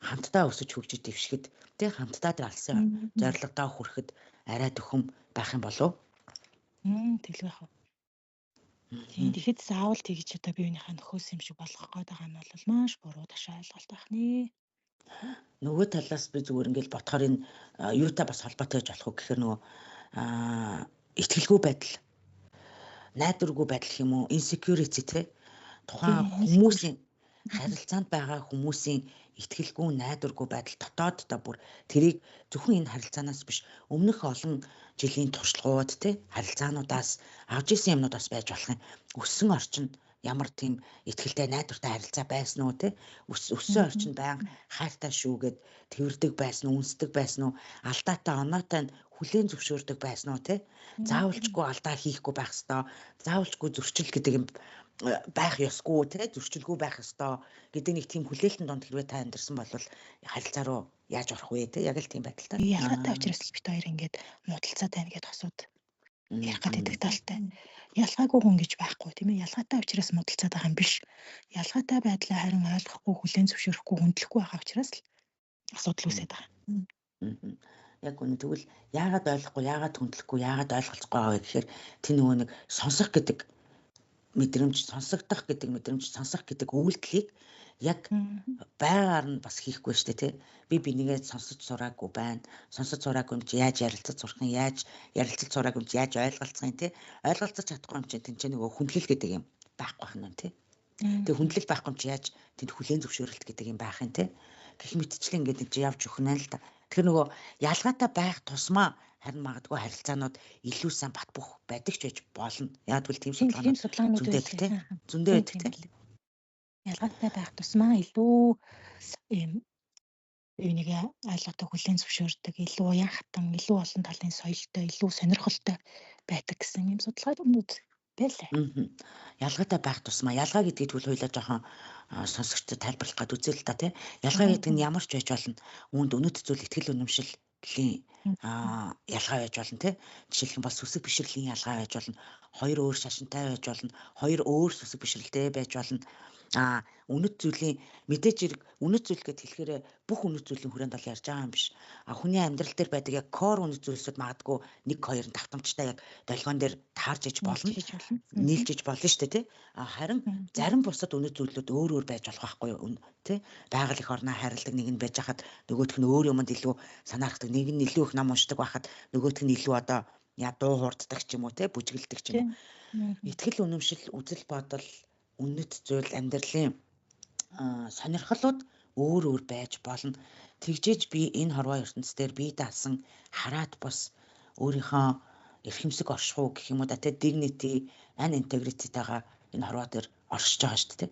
[SPEAKER 1] хамтдаа өсөж хөгжиж дэвшгэд тэг хамтдаа тэр алсан зорилгодоо хүрэхэд арай төхөм байх юм болов
[SPEAKER 3] тэгэл байх уу. Тийм тэгэхэд заавал тэгж одоо биенийхээ нөхөөс юм шиг болгох гээд байгаа нь бол маш буруу ташаа ойлголт байх нэ.
[SPEAKER 1] Нөгөө талаас би зүгээр ингээл бодохоор энэ юутай бас холбоотой гэж болох уу гэхээр нөгөө итгэлгүй байдал найдваргүй байдал гэх юм уу insecurity те тухайн хүмүүсийн харилцаанд байгаа хүмүүсийн итгэлгүй найдваргүй байдал дотооддоо бүр тэрийг зөвхөн энэ харилцаанаас биш өмнөх олон жилийн туршлагууд те харилцаануудаас авж исэн юмнуудаас байж болох юм. Өссөн орчинд ямар тийм итгэлтэй найдвартай харилцаа байсан уу те өссөн орчинд байнга хайртай шүүгээд тэрвэрдэг байсан уу үнсдэг байсан уу алдаатай оноотой хүлээн зөвшөөрдөг байсан уу те заавалчгүй алдаа хийхгүй байх ёстой заавалчгүй зөрчил гэдэг юм байх ёсгүй те зөрчилгүй байх ёстой гэдэг нэг тийм хүлээлтэн донд хэрвээ та амьдэрсэн бол харилцаа руу яаж орох вэ те яг л тийм байдалтай.
[SPEAKER 3] Ялгаатай учраас л бит хоёр ингээд муудалцаад байна гэдээ хосууд ярих гэдэг талтай. Ялгаагүй хүн гэж байхгүй тийм ээ. Ялгаатай учраас муудалцаад байгаа юм биш. Ялгаатай байдлаа харин ойлгохгүй хүлээн зөвшөөрөхгүй хүндлэхгүй байгаа учраас л асуудал үүсээд байгаа.
[SPEAKER 1] Яг үнэ тэгвэл яагаад ойлгохгүй, яагаад хүндлэхгүй, яагаад ойлголцохгүй байгаа вэ гэхээр тэр нөгөө нэг сонсох гэдэг мэдрэмж, сонсогдох гэдэг мэдрэмж, сонсох гэдэг үйлдэлийг яг байгаар нь бас хийхгүй шүү дээ тий. Би бинийгээ сонсож сураагүй байна. Сонсож сураагүй юм чи яаж ярилцаж сурах юм, яаж ярилцаж сураагүй юм чи яаж ойлголцох юм тий. Ойлголцож чадахгүй юм чи тэнцээ нөгөө хүндлэл гэдэг юм байхгүй байх нь тий. Тэгээ хүндлэл байхгүй юм чи яаж тэнд хүлээн зөвшөөрөлт гэдэг юм байх юм тий. Гэх мэтчлэн ингээд нэг явж өгнө л да. Тэгэхээр нөгөө ялгаатай байх тусмаа харин магадгүй харилцаанууд илүү сайн бат бөх байдаг ч байж болно. Яг л тийм
[SPEAKER 3] судалгаанууд
[SPEAKER 1] байдаг тий. Зөндөө байдаг тий.
[SPEAKER 3] Ялгаатай байх тусмаа илүү энийг ойлгохтой хүлээн зөвшөөрдөг, илүү уян хатан, илүү олон талын соёлтой, илүү сонирхолтой байдаг гэсэн юм судалгаанууд байлаа.
[SPEAKER 1] Ялгаатай байх тусмаа ялгаа гэдгийг тэгвэл хоёлаа жоохон сонсогчдод тайлбарлах гээд үзээ л да тий. Ялгаа гэдэг нь ямар ч байж болно. Үүнд өнөд зүйл итгэл үнэмшлийн ялгаа байж болно тий. Жишээлх юм бол сүсэг бишрэлийн ялгаа байж болно. Хоёр өөр шашинтай байж болно. Хоёр өөр сүсэг бишрэлтэй байж болно. Үнэт зүйлийн мэдээж хэрэг үнэт зүйл гэд хэлэхээр бүх үнэт зүйлийн хүрээнд бол ярьж байгаа юм биш. Хүний амьдрал дээр байдаг яг кор үнэт зүйлсүүд магадгүй 1-2 давтамжтай яг долгион дээр таарж иж болно. Нийлж иж болно шүү дээ тий. Харин зарим бусад үнэт зүйлүүд өөр өөр байж болох байхгүй юу тий. Байгаль их орноо хайрладаг нэг нь байж хахад нөгөөх нь өөр юмд илүү санаарахдаг, нэг нь илүү их ном уншдаг байхад нөгөөх нь илүү одоо дуу хуурддаг ч юм уу тий, бүжгэлдэг ч юм уу. Итгэл үнэмшил, үзэл бодол үнэт зүйл амьдралын сонирхлууд өөр өөр байж болно. Тэгжээж би энэ хорвоо ертөнцийн дээр бие даасан хараад бас өөрийнхөө эрхэмсэг оршихуу гэх юм уу да тэ dignity and integrity-таага энэ хорвоо дээр оршиж байгаа шүү дээ.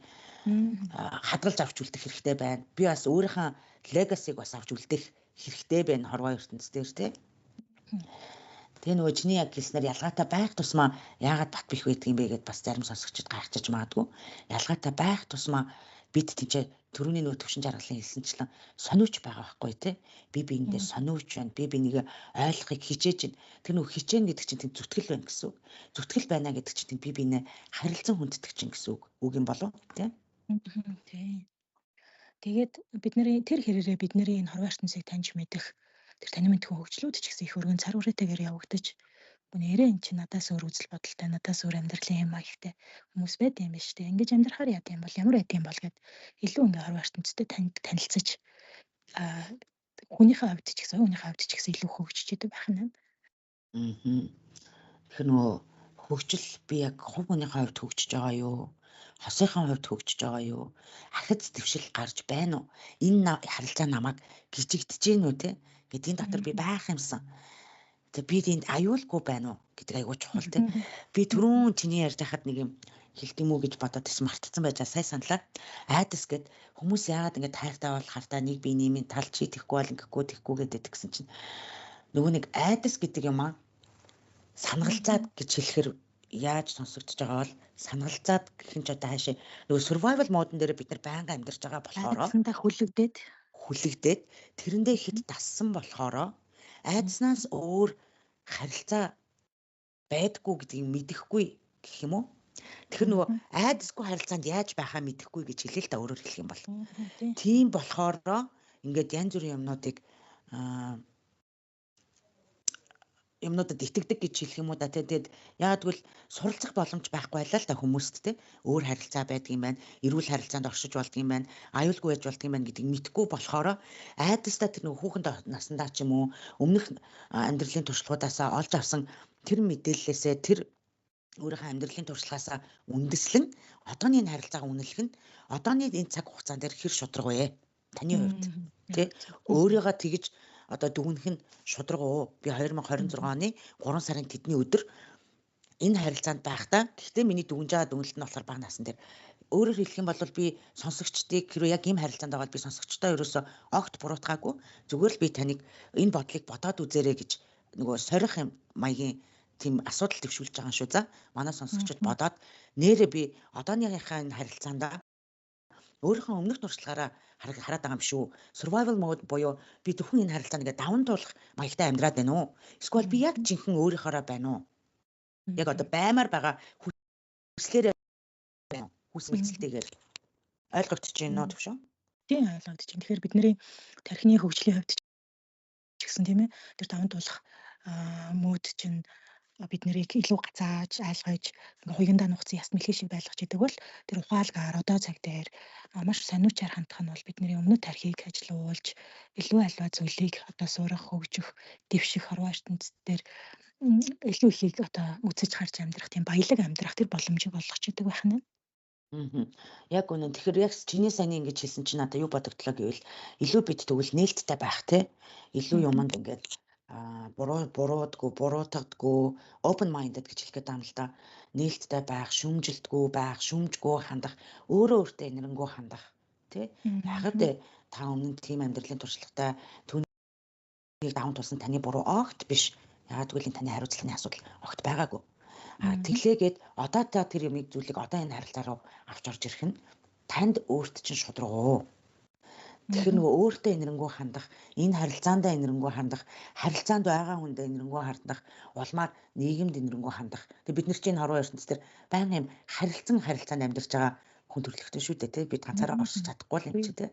[SPEAKER 1] Хадгалж авч үлдэх хэрэгтэй байна. Би бас өөрийнхөө легасиг бас авч үлдэх хэрэгтэй байна хорвоо ертөнцийн дээр тий. Тэгээ нөгөө чиний яг хэлснээр ялгаатай байх тусмаа яагаад бат бих байдаг юм бэ гэдээ бас зарим сонсогчид гайхчихж магадгүй. Ялгаатай байх тусмаа бид тийч төрөний нөгөө төвшин жаргалын хэлсэнчлэн сониуч байгаа байхгүй тий. Би биендээ сониуч байна. Би бинийг ойлгохыг хичээж байна. Тэр нөгөө хичээн гэдэг чинь тийм зүтгэл байна гэсэн үг. Зүтгэл байна гэдэг чинь би бинээ харилцан хүнддэг чинь гэсэн үг. Үг юм болов тий.
[SPEAKER 3] Тий. Тэгээд бидний тэр хэрээрээ бидний энэ хорвоо ертөнцийг таньж мэдэх тэр танин мэдхүйн хөгжлүүд ч гэсэн их өргөн цар хүрээтэйгээр явагдаж нэрээ эн чинь надаас өөр үзэл бодолтой, надаас өөр амьдралын юм аягтай хүмүүс байд юм биш үү? Ингэж амьдрахаар яд юм бол ямар байд юм бол гэд илүү ингээ хорвоо ертөнцтэй танилцаж хүнийхээ хувьд ч гэсэн өөрийнхөө хувьд ч гэсэн илүү хөгжиж идэг байх нь.
[SPEAKER 1] Тэгэхээр нөгөө хөгжил би яг хувь хүнийхээ хувьд хөгжиж байгаа юу? Хосынхаа хувьд хөгжиж байгаа юу? Ахиц дэвшил гарч байна уу? Энэ харилцаа намайг гжигдэж гин үү те? Гэдгийн дотор би байх юмсан. Тэгээ би энд аюулгүй байна уу гэдэг айгуу чухал те. Би түрүүн чиний ярьж байхад нэг юм хэлт юм уу гэж бодоод тест мартцсан байж сая саналаа. Айдас гэд хүмүүс яагаад ингэ тайртай бол хартаа нэг би нэмийн тал чи тэхгүй бол тэхгүй гэдэг гэсэн чинь нөгөө нэг айдас гэдэг юм аа санагалзаад гэж хэлэхэр яаж сонсогдож байгаа бол санагалзаад гэх нь ч одоо хаашаа нөгөө survival модон дээр бид нар байнга амьдарч байгаа болохоор хүлэгдээд тэрэндээ хит тассан болохоор айдаснаас өөр харилцаа байдаггүй гэдгийг мэдэхгүй гэх юм уу? Тэгэхээр нөгөө айдасгүй харилцаанд яаж байхаа мэдэхгүй гэж хэлээ л да өөрөөр хэлэх юм бол. Тийм болохоор ингээд янз бүрийн юмнуудад итгэдэг гэж хэлэх юм уу да тэгээд яагад гэвэл суралцах боломж байхгүй байлаа л да хүмүүст те өөр харилцаа байдаг юм байна, эрүүл харилцаанд оршиж болдог юм байна, аюулгүй байж болдог юм байна гэдгийг мэдгүй болохоор айдастаа тэр нөгөө хүүхэнд насандаа ч юм уу өмнөх амьдралын туршлагуудаасаа олж авсан тэр мэдээллээсээ тэр өөрийнхөө амьдралын туршлагаасаа үндэслэн одооний энэ харилцааг үнэлэх нь одооний энэ цаг хугацаан дээр хэр шударга вэ? Таны хувьд тий өөрийгөө тэгж одоо дүгнэх нь шударга уу? Би 2026 оны 3 сарын тэдний өдөр энэ харилцаанд байхдаа гэхдээ миний дүгнж байгаа дүгнэлт нь болохоор бага насан дээр өөрөөр хэлэх юм бол би сонсогчдыг хэрвээ яг ийм харилцаанд байгаа бол би сонсогчтой ерөөсө огт буруутгаагүй зүгээр л би таныг энэ бодлыг бодоод үзээрэй гэж нөгөө сорих юм маягийн тийм асуудал төвшүүлж байгаа шүү за манай сонсогчид бодоод нэрээ би одооныхаа энэ харилцаанд өөрийнхөө өмнөх туршлагаараа хараад байгаа юм шүү. Survival mode буюу би зөвхөн энэ харилцаанд ингээ даван туулах маягтай амьдраад байна уу? Эсвэл би яг жинхэнэ өөрийнхоороо байна уу? Яг одоо баймаар байгаа хүслээрээ байна уу? Хүс мэлцэлтэйгээр ойлгогдож байна уу төвшөө?
[SPEAKER 3] Тийм ойлгогдож байна. Тэгэхээр бидний тархины хөгжлийн хувьд ч гэсэн тийм ээ тэр даван туулах мод чинь бид нарыг илүү гацааж, айлгаж, ингээ хуйгандаа нухацсан яс мэлхий шиг байлгаж идэг бол тэр ухаалгаар одоо цаг дээр маш сониучаар хандах нь бол бидний өмнө тархийг ажилуулж, илүү альва зүйлийг одоо суурах, хөгжих, дэвших хорвоо ертөнцийн дээр илүү ихийг одоо үзэж харж амьдрах тийм баялаг амьдрах тэр боломжийг олгож идэг байх нь.
[SPEAKER 1] Яг үнэн. Тэгэхээр яг чиний сайн ингэж хэлсэн чинь надад юу бодогдлоо гэвэл илүү бид тэгвэл нээлттэй байх те. Илүү юмд ингээд буруутгадгүй open minded гэж хэлэх гэдэг юм л да. Нээлттэй байх, шүмжилтгүй байх, шүмжгүй хандах, өөртөө инэрэнгүү хандах тий. Яагаад та өмнө тийм амьдралын туршлагатай түүнийг даван тулсан таны буруу огт биш. Яагаад гэвэл таны хариуцлагын асуудал огт байгаагүй. Тэглээгээд одоо та тэр юмыг зүйлийг одоо энэ харилцаа руу авч орж ирэх нь танд өөрт чинь шударга. Тэгэхээр нөгөө өөртөө инэрэнгүү хандах, энэ харилцаандаа инэрэнгүү хандах, харилцаанд байгаа хүндээ инэрэнгүү хандах, улмаар нийгэмд инэрэнгүү хандах. Тэгээ бид нар чинь хорвоо ертөнцийн дээр баян юм харилцаанд амьдарч байгаа хүн төрөлхтөн шүү дээ тий. Бид ганцаараа оршиж чадахгүй л юм чи тий.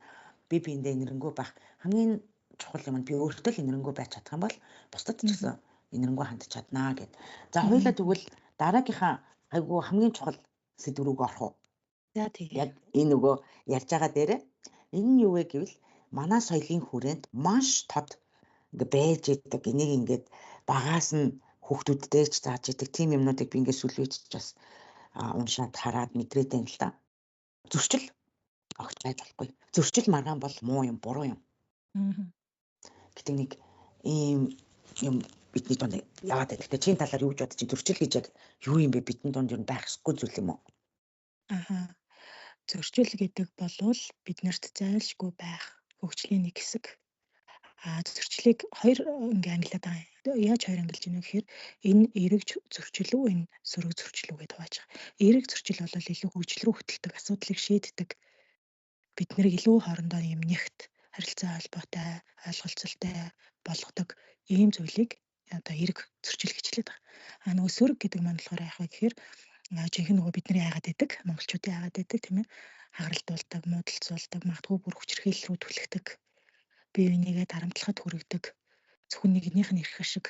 [SPEAKER 1] Би биендээ инэрэнгүү байх. Хамгийн чухал юм нь би өөртөө л инэрэнгүү байж чадах юм бол бусдад ч гэсэн инэрэнгүү хандж чаднаа гэд. За хоёулаа тэгвэл дараагийнхаа айгуу хамгийн чухал сэдв рүү орох уу?
[SPEAKER 3] За тийм.
[SPEAKER 1] Яг энэ нөгөө ярьж байгаа дээрээ энэ нь юу вэ гэвэл манай соёлын хүрээнд маш тод ингээ байж идэг энийг ингээд багаас нь хүүхдүүдтэй ч зааж идэг тийм юмнуудыг би ингээ сүлвэжж бас уншаад хараад мэдрээд байна л да. Зөрчил огт байж болохгүй. Зөрчил маргаан бол муу юм, буруу юм. Гэдэг нэг ийм юм бидний дунд яваад байдаг. Гэхдээ чинь талаар юу гэж бодож чинь зөрчил гэж яг юу юм бэ? Бидний дунд юу байх ёсгүй зүйл юм уу?
[SPEAKER 3] Зөрчил гэдэг болвол биднэрт зайлшгүй байх, хөгжлийн нэг хэсэг. Зөрчлийг хоёр ингээ ангилаад байгаа. Яаж хоёр ангилж байна вэ гэхээр энэ эерэг зөрчил үү, энэ сөрөг зөрчил үү гэдээ хувааж байгаа. Эерэг зөрчил бол илүү хөгжил рүү хөтэлдэг, асуудлыг шийддэг. Бид нэр илүү хоорондоо юм нэгт харилцаа холбоотой, ойлголцолтой болгодог ийм зүйлийг одоо эерэг зөрчил гэж хэлээд байгаа. Нөгөө сөрөг гэдэг маань болохоор яах вэ гэхээр жинхэнэ нөгөө бидний яагаад байдаг, монголчуудын яагаад байдаг тийм ээ, хагаралдуулдаг, муудалцуулдаг, магадгүй бүр хүчирхийлэл рүү түлхдэг, бие бинийгээ дарамтлахад хүргэдэг, зөвхөн нэгнийх нь ирэх шиг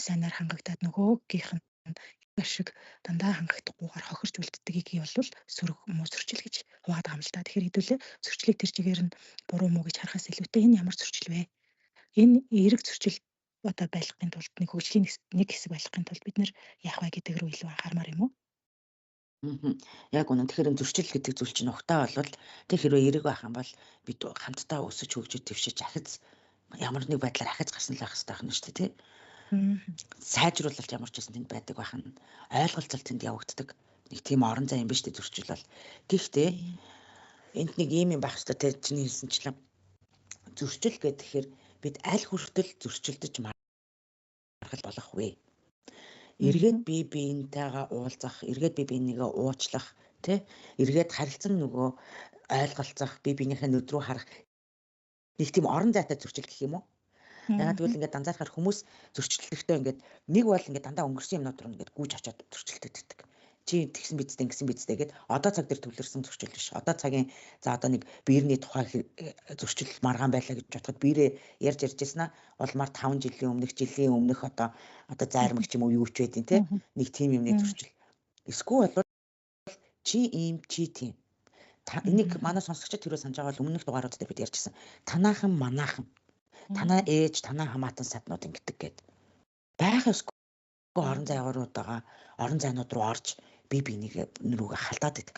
[SPEAKER 3] сайнаар хангагдаад нөгөөгийнх нь шиг дандаа хангахдахгүйгээр хохирч үлддэгийг бол сөрөг муу зөрчил гэж хуваад байгаа юм л да. Тэгэхээр хэдүүлээ зөрчлийг тэр чигээр нь буруу муу гэж харахаас илүүтэй энэ ямар зөрчил вэ? Энэ эерэг зөрчил одоо байлгахын тулд нэг хөгжлийн нэг хэсэг байлгахын тулд бид нэр яах вэ гэдэг рүү илүү анхаармаар юм уу?
[SPEAKER 1] Яг үнэн. Тэгэхээр зөрчил гэдэг зүйл чинь ухтаа болвол тэр хэрвээ эерэг байх юм бол бид хамтдаа өсөж хөгжиж твшиж ахиц ямар нэг байдлаар ахиц гарсан л байх хэрэгтэй байна шүү дээ, тий? Сайжруулалт ямар ч гэсэн тэнд байдаг байх нь ойлголцол тэнд явагддаг. Нэг тийм орон зай юм биш үү зөрчил бол. Гэхдээ энд нэг ийм юм байх хэрэгтэй, чиний хэлсэнчлэн зөрчил гэхээр бид аль хүртэл зөрчилдөж маргал болох вэ? Эргээд бие биентэйгээ уулзах, эргээд бие бинийгээ уучлах, тий? Эргээд харилцан нөгөө ойлголцох, бие биенийхээ нүд рүү харах нэг тийм орон зайтай зөрчил гэх юм уу? Ягаад гэвэл ингээд анзаархаар хүмүүс зөрчилдөхтэй ингээд нэг бол ингээд дандаа өнгөрсөн юмнууд руу ингээд гүйж очиод зөрчилдөгддөг. Чи тэгсэн бидтэй ингэсэн бидтэй гэд одоо цаг дээр төвлөрсөн зөрчил биш. Одоо цагийн за одоо нэг биерний тухай зөрчил маргаан байлаа гэж бодоход биерээ ярьж иржсэн аа улмаар 5 жилийн өмнөх одоо зайрмаг ч юм уу юу ч байдیں۔ Тэ нэг тийм юмны зөрчил. Эсвэл бол чи ийм чи тийм. Энийг манай сонсогчид тэрөө санаж байгаа бол өмнөх дугаарууд дээр бид ярьжсэн. Танаахан манаахан. Танаа ээж, танаа хамаатан саднууд ингэдэг гээд байх ёсгүй орон зайгуудаа орон зайнууд руу орж бие биенийгээ нөрөөгөө халдаад идэг.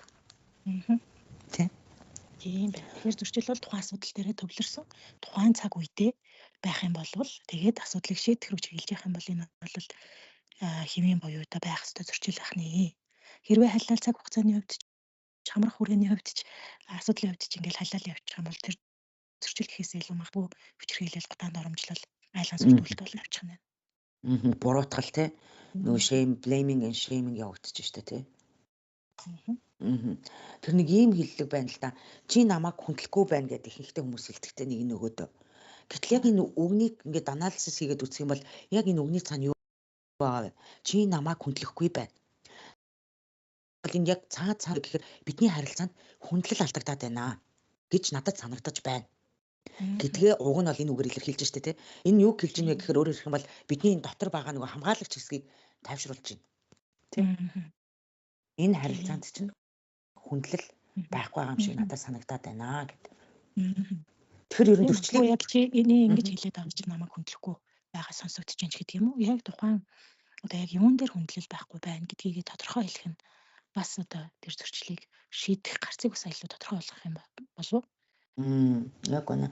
[SPEAKER 1] Тийм байна.
[SPEAKER 3] Тэгэхээр зөрчил бол тухайн асуудал дээрээ төвлөрсөн тухайн цаг үедээ байх юм бол тэгээд асуудлыг шийдэх рүү чиглэж явах юм бол энэ бол хэвийн буюутай байх ёстой зөрчил байх нэ. Хэрвээ халаал цаг хугацааны хувьд хамрах хүрээний хувьд ч асуудлын хувьд ч ингээл халаал явчих юм бол тэр зөрчил гэхээс илүү магадгүй хүчирхийлэл гутаанд оромжлол айлгаас үрдүүлэлт бол явчих нь.
[SPEAKER 1] Буруутгал тий. Нөгөө shame, blaming and shaming явагдчих штэ тий. Тэр нэг ийм хиллэг байна л да. Чи намайг хүндлэхгүй байна гэдэг ихэнхдээ хүмүүс хэлдэгтэй нэг нөгөөдөө. Гэтэл яг энэ үгнийг ингээд анализис хийгээд үзэх юм бол яг энэ үгний цаана юу байгаа вэ? Чи намайг хүндлэхгүй байна. Энэ яг цаа гэхээр бидний харилцаанд хүндлэл алдагдаад байна гэж надад санагдаж байна. Гэдгээ уг нь бол энэ үгээр илэрхийлж штэ тий. Энэ юу хэлж ийнэ гэхээр өөрөөр хэлэх юм бол бидний энэ дотор байгаа нөгөө хамгаалагч хэсгийг тайвшруулж байна. Тий. Энэ харилцаанд чинь хүндлэл байхгүй байгаа юм шиг надад санагдаад байна гэдэг. Тэгэхээр ер нь зөрчлийг
[SPEAKER 3] яг чи энийг ингэж хэлээд байгаа чинь намайг хүндлэхгүй байгаа сонсогдож байна гэдэг юм уу? Яг тухайн одоо яг юун дээр хүндлэл байхгүй байна гэдгийг тодорхой хэлэх нь бас одоо тэр зөрчлийг шийдэх гарцыг бас илүү тодорхой болгох юм болов уу?
[SPEAKER 1] Яг үнэ.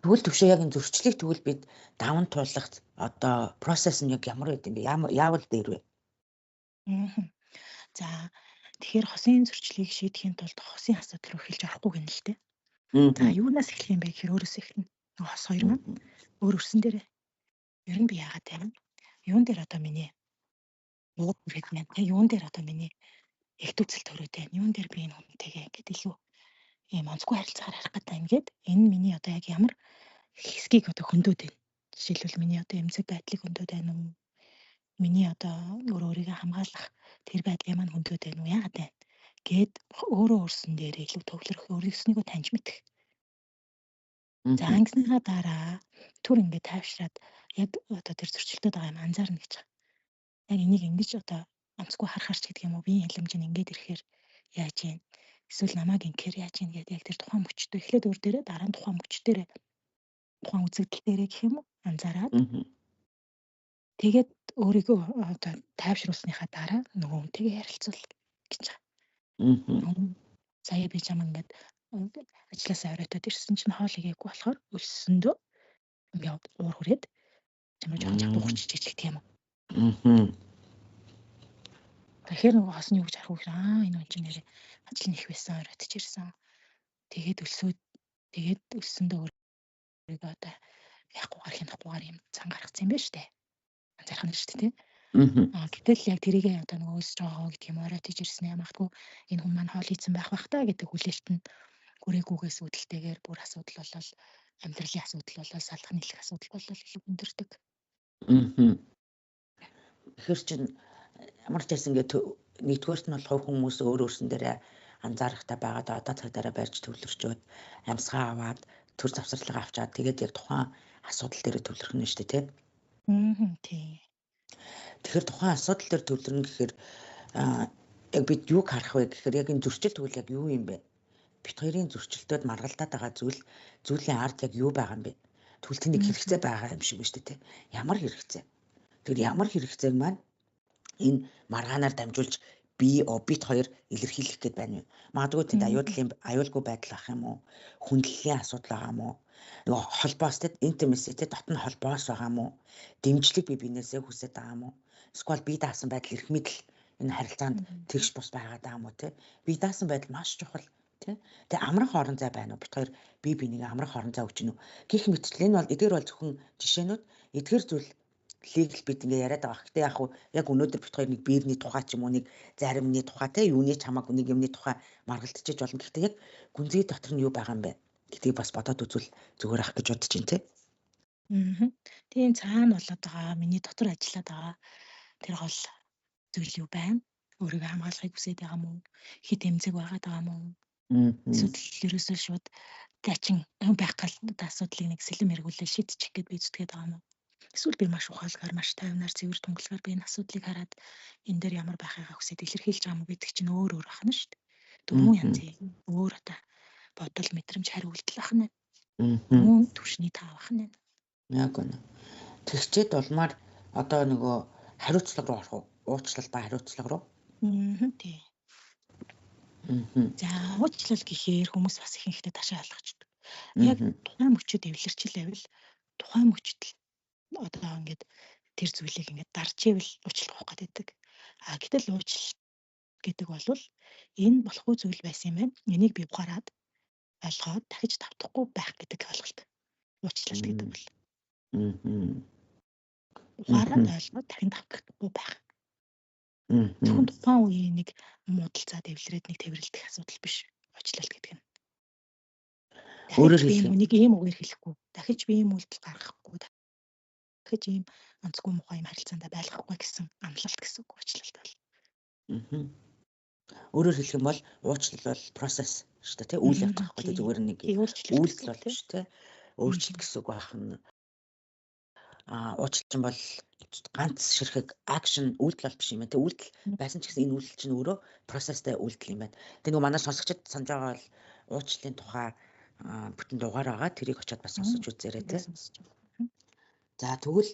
[SPEAKER 1] Тэгвэл төвшөө яг энэ зөрчлийг тэгвэл бид даван туулах одоо процесс нь яг ямар байд юм бэ? Яавал дээр вэ?
[SPEAKER 3] За тэгэхээр хосын зөрчлийг шийдэхийн тулд хосын асуудал руу эхэлж орохгүй гэнэ л дээ. За юунаас эхлэх юм бэ гэхээр өөрөөс эхэлнэ. Хос хоёр маань өөр өрсөн дээрээ. Ер нь би яагаад тайван? Юун дээр одоо миний ууд үргэлж байна. Юун дээр одоо миний их төцөл төрөөд байна. Юун дээр би энэ хүнтэйгээ ингээд илүү ийм онцгүй харилцаагаар харах гэдэг ингээд энэ миний одоо яг ямар хэсгийг одоо хөндөд байна. Жишээлбэл миний одоо эмзэг байдлыг хөндөд байна уу? Миний одоо өөрийгөө хамгаалах тэр байдлыг маань хөндөд байна уу? Яагаад байна? Гэд өөрөө өөрсөн дээр илүү төвлөрөх, өөрийнхөө таньж мэдэх. За ангисныхаа дараа түр ингээд тайвшраад яг одоо тэр зөрчилдөд байгаа юм анзаарна гэж байна. Яг энийг ингэж одоо онцгүй харахаарч гэдэг юм уу? Биеийн хилэмж нь ингээд ирэхээр яаж юм? Эсвэл намайг ингээр яаж юм гэдэг яг тэр тухайн мөчтөө эхлээд өөр дээрээ дараа нь тухайн мөч дээрээ тухайн үзэгдэл дээрээ гэх юм уу? Анзаараад тэгээд өөрийгөө одоо тайвшруулсныхаа дараа нөгөө хүнтэйгээ ярилцвал гэж байна. Сая би чам ингээд ажилласаа оройтод ирсэн чинь хоол игээгүй болохоор өлсөндөө ингээд уур хүрээд чамаа жоохон чад уурч чижиг тийм үү. Тэгэхээр нөгөө хосны юу гэж харах вэ? Энэ хүн чинь нэрээ ажил нь их байсан оройтож ирсэн. Тэгээд өлсөд Тэгээд өссөндөө өөрийгөө одоо яахгүйгээр хянахгүйгээр юм цан гаргацсан юм байна штэ. Анзаарах нь штэ тий. Гэтэл яг тэрийг одоо нөгөө өсөж байгаа гэдэг юм орой тийж ирсэн ямагтгүй энэ хүн маань хоол ийцэн байх бах та гэдэг хүлээлт нь гүрээгүйгээс үүдэлтэйгээр бүр асуудал болол амьдралын асуудал болол салах нийлэх асуудал болол илүү өндөрдөг.
[SPEAKER 1] Тэгэхээр чинь ямар ч байсан ингээд нэгдүгээрт нь болохоор хүмүүс өөрсөн дээрээ анзаарахтай байгаад одоо цаг дараа барьж төвлөрчөөд амьсгаа аваад төр завсарлага авчаад тэгээд яг тухайн асуудал дээр төвлөрөх нь шүү дээ тий.
[SPEAKER 3] Тийм.
[SPEAKER 1] Тэгэхээр тухайн асуудал дээр төвлөрнө гэхээр яг бид юуг харах вэ гэхээр яг энэ зөрчил тэгвэл яг юу юм бэ? Бид хоёрын зөрчилтөд маргалдаад байгаа зүйлийн ард яг юу байгаа юм бэ? Тэгвэл тэнийг хэрэгцээ байгаа юм шиг байна шүү дээ тий. Ямар хэрэгцээ? Тэгэхээр ямар хэрэгцээг маань энэ маргаанаар дамжуулж бид хоёр илэрхийлэх гээд байна юу? Магадгүй тэнд аюулгүй байдал ах юм уу? Хүндлэлийн асуудал байгаа юм уу? Нөгөө холбоос тэд intimacy дотны холбоос байгаа юм уу? Дэмжлэг би бинээсээ хүсэж байгаа юм уу? Эсвэл би даасан байдал эрх мэдэл энэ харилцаанд тэгш бус байгаад байгаа юм уу те? Би даасан байдал маш чухал те. Тэгээ амрах орон зай байна уу? Бид хоёр би бинийг амрах орон зай өгч гэнэ үү? Гэх мэтчлэн энэ бол эдгээр бол зөвхөн жишээнүүд эдгээр зүйл лигл бид ингээ яриад байгаа. Гэтэ яг уу яг өнөөдөр бид хоёр нэг биерний тухай ч юм уу нэг заримны тухай те юуны ч хамаагүй нэг юмны тухай маргалдчихэж болно. Гэхдээ яг гүнзгий дотор нь юу байгаа юм бэ? Гэдгийг бас бодоод үзвэл зүгээр ах гэж бодож байна те.
[SPEAKER 3] Тийм цаана болоод байгаа миний дотор ажиллаад байгаа тэр гол зүйл юу байна? Өөрийгөө хамгаалахыг хүсэж байгаа юм уу? Хит эмзэг байгаад байгаа юм уу? Эсвэл ерөөсөө шууд дачин байх гал асуудлыг нэг сэлэм эргүүлээ шийдчих гээд би зүтгээд байгаа юм уу? Эсвэл би маш ухаалгаар маш тайвнаар цэвэр тунгалгаар би энэ асуудлыг хараад энэ дээр ямар байхыгаа хүсээд илэрхийлж байгаа юм гэдэг чинь өөр ахна шүү дээ. Дөрвөн янзын өөр одоо бодол мэдрэмж хариу үйлдэл ахна. Мөн түвшний тав ахна.
[SPEAKER 1] Яг үнэ. Тэгчээд болмаар одоо нөгөө хариуцлага руу орох уу? Уучлал ба хариуцлага руу.
[SPEAKER 3] Тий. За уучлал гэхээр хүмүүс бас ихэнхдээ ташаа ойлгочдөг. Яг тухайн мөчөд эвлэрчил байвал тухайн мөчөд одоо ингээд тэр зүйлийг ингээд дарж ивэл уучлах авах гэдэг. Гэтэл уучлал гэдэг бол энэ болохгүй зүйл байсан юм байна. Энийг би ухаарад ойлгоод дахиж давтахгүй байх гэдэг ойлголт. Уучлал гэдэг бол. Ухаарад ойлгоод дахин давтахгүй байх. Зөвхөн тухайн үеийн нэг муудалцаад эвлэрээд нэг тэрвэрлэх асуудал биш. Уучлал гэдэг нь. Өөрөөр хэлбэл нэг ийм үгээр хэлэхгүй. Дахиж би ийм үйлдэл гаргахгүй. Дахиж ийм онцгүй мухай юм харилцаанд байлгахгүй гэсэн амлалт гэсэн үг уучлалт бол.
[SPEAKER 1] Өөрөөр хэлэх юм бол уучлал бол процесс шүү дээ тий. Үйл явц байхгүй тий. Зүгээр нэг үйлдэл бол биш тий. Өөрчлөлт гэсэн үг байна. Уучлалт бол ганц ширхэг акшн үйлдэл бол биш юм байна. Тэ үйлдэл байсан ч гэсэн энэ үйлдэл чинь өөрөө процесстэй үйлдэл юм байна. Тэ нөгөө манай сонсогчид санаж байгаа бол уучлалын тухай бүтэн дугаар байгаа. Тэрийг очиод бас сонсож үзээрэй тэ. За тэгвэл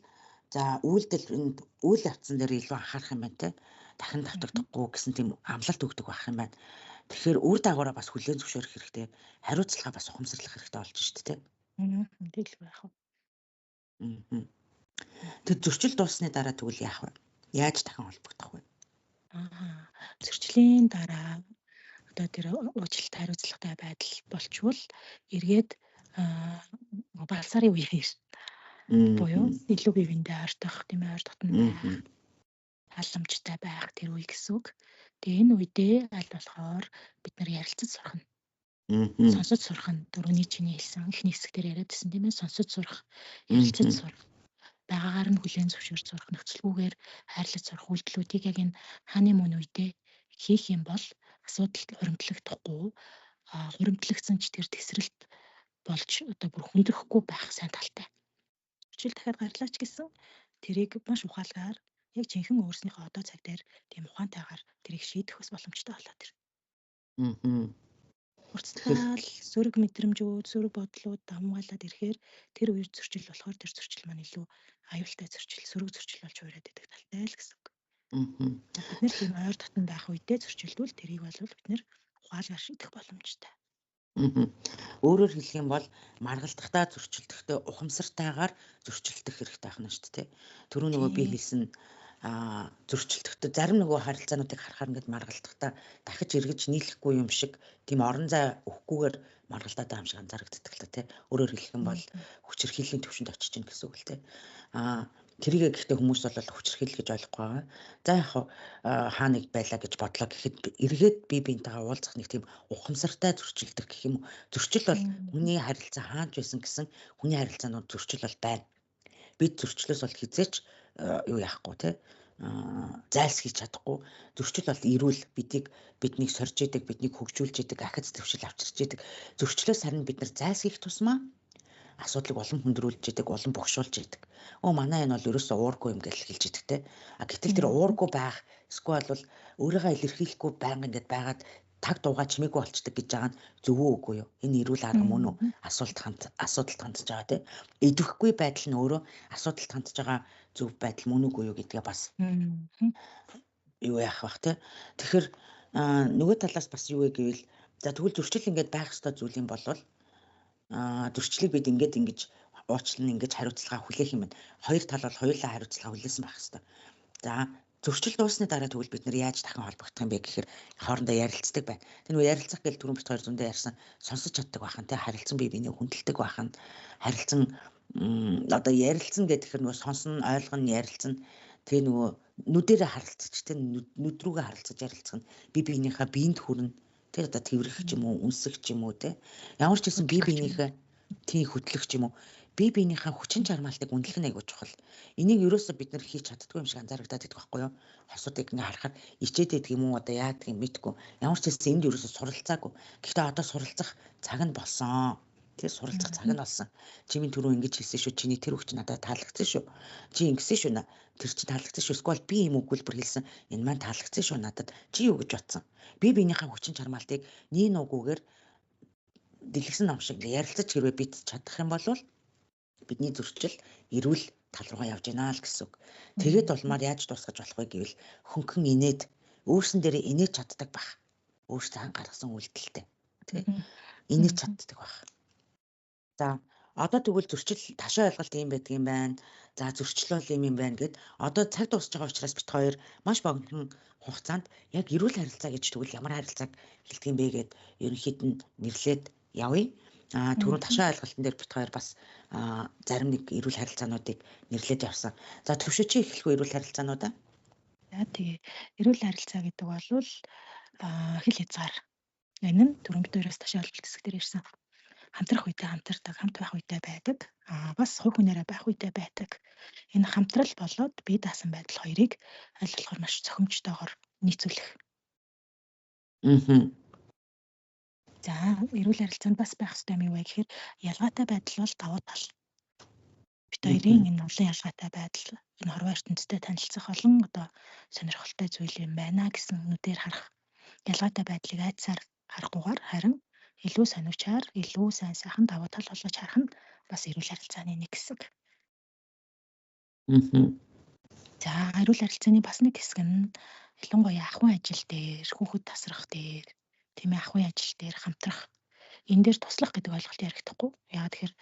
[SPEAKER 1] үйлдэл үйл явцсан дээр илүү анхаарах юм байна тэ. Дахин давтагдахгүй гэсэн тийм амлалт өгдөг байх юм байна. Тэгэхээр үр дагавраа бас хүлээн зөвшөөрөх хэрэгтэй. Хариуцлагаа бас ухамсарлах хэрэгтэй болж шүү дээ тэ.
[SPEAKER 3] Тэгэл байх уу.
[SPEAKER 1] Тэг зөрчил дуусны дараа тэгвэл яах вэ? Яаж дахин холбогдох вэ?
[SPEAKER 3] Зөрчлийн дараа одоо тэр уучлалт хариуцлагатай байдал болчвол эргээд балсарын үеэр буюу илүү бивэндээ ойртох, тийм ойр дотн байх, халамжтай байх тэр үе гэсэн үг. Тэгээ энэ үедээ аль болохоор бид нар ярилцаж сурах нь. Сонсож сурах нь дөрөвний чиний хэлсэн эхний хэсэг дээр яриадсэн тийм ээ, сонсож сурах, ярилцаж сурах, байгаагаар нь хүлээн зөвшөөрч сурах, нөхцөлгүйгээр хайрлаж сурах үйлдэлүүдийг яг энэ хааны мөн үедээ хийх юм бол асуудалд хуримтлагдахгүй, хуримтлагдсан ч тэр тесрэлт болж одоо бүр хүндрэхгүй байх сайн талтай. Жишээл дахиад гарлаач гэсэн тэрийг маш ухаалгаар яг жинхэнэ өөрснийхөө одоо цаг дээр тийм ухаантайгаар тэрийг шийдэх бас боломжтой болоод тэр. Уртсаал сөрөг мэдрэмжүүд, сөрөг бодлууд хамгаалаад ирэхээр тэр үеэр зөрчил болохоор тэр зөрчил маань илүү аюултай зөрчил, сөрөг зөрчил болж хуураад идэг талтай л гэсэн үг. Бид нэр тийм ойр дотн байх үедээ зөрчилдвэл тэрийг бол бид нэр ухаалгаар шийдэх боломжтой.
[SPEAKER 1] Өөрөөр хэлэх юм бол маргалдахдаа зөрчилдөхдөө ухамсартайгаар зөрчилдөх хэрэгтэй байна шүү дээ. Түрүү нөгөө би хэлсэн зөрчилдөхдөө зарим нөгөө харилцаануудыг харахаар ингээд маргалдахдаа дахиж эргэж нийлэхгүй юм шиг тийм орон зай өгөхгүйгээр маргалдаад байгаа юм шиг анзаарэгддэг л та тий. Өөрөөр хэлэх юм бол хүчирхийллийн төвшөнд очиж гин гэсэн үг л тий. Тэрийг гэхдээ хүмүүс бол хүчирхийл гэж ойлгохгүй байгаа. За яг хаа нэг байлаа гэж бодлоо гэхэд эргээд бие биентэйгээ уулзах нэг тийм ухамсартай зөрчилдөх гэх юм уу. Зөрчил бол хүний харилцаа хааж байсан гэсэн хүний харилцаанууд зөрчил бол байна. Бид зөрчлөөс бол хизээч юу яахгүй тий зайлс хийж чадахгүй. Зөрчил бол эрүүл биднийг сорж идэг, биднийг хөгжүүлж идэг, ахиц төвшил авчирч идэг. Зөрчлөөс харин бид нар зайлс хийх тусмаа асуудлыг улам хүндрүүлж идэг, улам богшуулж идэг. Манай энэ бол ерөөсөө уургүй юм гэж хэлж идэг те. Гэтэл тэр уургүй байх, эсвэл бол өөрийгөө илэрхийлэхгүй байнга ингэж байгаад таг дуугаа чимээгүй болчдөг гэж байгаа нь зөв үгүй юу? Энэ эрүүл арга мөн үү? Асуудалд хандж байгаа те. Идэвхгүй байдал нь өөрөө асуудалд хандж байгаа зөв байдал мөн үгүй юу гэдгээ бас юу яах бах те. Тэгэхээр нөгөө талаас бас юу вэ гэвэл за тэгвэл зөрчил ингэж байх ёстой зүйл юм бол зөрчлийг бид ингэж уучлан ингэж хариуцлага хүлээх юм байна. Хоёр тал бол хоёулаа хариуцлага хүлээсэн байх ёстой. За зөрчил дуусны дараа тэгвэл бид нэр яаж дахин холбогдох юм бэ гэхээр хоорондоо ярилцдаг байна. Тэр нөгөө ярилцах гэл түрүүн бит хоёр зөндөө ярьсан сонсож чаддаг байхan те харилцан бие биенээ хүндэлдэг байхan харилцан одоо ярилцсан гэхээр нөгөө сонсон ойлгоно ярилцсан тэгээ нөгөө нүдэрээ харилцаж те нүд рүүгээ харилцаж ярилцах нь бие биенийхээ биед хүрнэ. Тэр одоо тэрвэрх ч юм уу үнсэх ч юм уу те ямар ч гэсэн бие биенийхээ тий хөтлөх ч юм уу бие биенийхээ хүчин чармаалтыг үнэлэх нь айгуу чухал. Энийг ерөөсөө бид нар хийж чаддгүй юм шиг анзаарагдаад байдаг байхгүй юу? Хосуудыг ингээ харахаар ичээд байдаг юм уу одоо яадаг юм мэдгүй. Ямар ч гэсэн энд ерөөсөө суралцаагүй. Гэхдээ одоо суралцах цаг нь болсон. Тэр суралцах цаг нь болсон. Чимийн түрүү ингэж хэлсэн шүү. Чиний тэр хүч надад таалагдсан шүү. Чи ингэсэн шүү. Тэр чи таалагдсан шүү. Эсвэл би юм өгүүлбэр хэлсэн. Энэ маань таалагдсан шүү надад. Чи юу гэж бодсон? Бие биенийхээ хүчин чармаалтыг нийн угуугаар дэлгэсэн ном шиг ярилцаж хэрвээ бид чадах юм бол бидний зөрчил эрүүл тал руугаа явж гинэ л гэсэн үг. Тэгээд болмаар яаж дуусгаж болох вэ гэвэл хөнгөн инээд өөрсөн дээрээ инээж чаддаг байх. Өөрсдөө гаргасан үйлдэлтэй. Тэ. Инээж чаддаг байх. За одоо тэгвэл зөрчил ташаа ойлголт юм байдаг юм байна. За зөрчил бол юм байна гэд одоо цаг дуусж байгаа учраас бит хоёр маш богино хугацаанд яг эрүүл харилцаа гэж тэгвэл ямар харилцааг хэлдэг юм бэ гэд ерөнхийд нь нэрлээд явъя. Түрүү ташаа ойлголтын дээр бит хоёр бас зарим нэг эрүүл харилцаануудыг нэрлээд явсан. За төвшөж эхлэх үү эрүүл харилцаануудаа?
[SPEAKER 3] За тэгээ эрүүл харилцаа гэдэг бол хэл хязгаар. Энэ нь түрүү бит хоёроос ташаа ойлголт хэсэг дээр ирсэн. Хамтрах үедээ хамтардаг, хамт байх үедээ байдаг. Бас хувь хүнээрээ байх үедээ байдаг. Энэ хамтрал болоод бие даасан байдал хоёрыг аль болохоор маш цохимжтойгоор нийцүүлэх. За эрүүл харилцаанд бас байх ёстой юм юу вэ гэхээр ялгаатай байдал бол давуу тал. Бид хоёрын энэ олон ялгаатай байдал энэ хорвоо ертөнцтэй танилцах олон одоо сонирхолтой зүйл юм байна гэсэн нүдээр харах. Ялгаатай байдлыг айдсаар харахгүйгээр харин илүү сонирчаар, илүү сайн сайхан давуу тал болгож харах нь бас эрүүл харилцааны нэг хэсэг. За эрүүл харилцааны бас нэг хэсэг нь ялангуяа ахуйн ажил дээр, хүүхэд тасрах дээр, тийм ээ ахуйн ажил дээр хамтрах. Энэ дээр туслах гэдэг ойлголт яригдахгүй. Яагаад тэгэхээр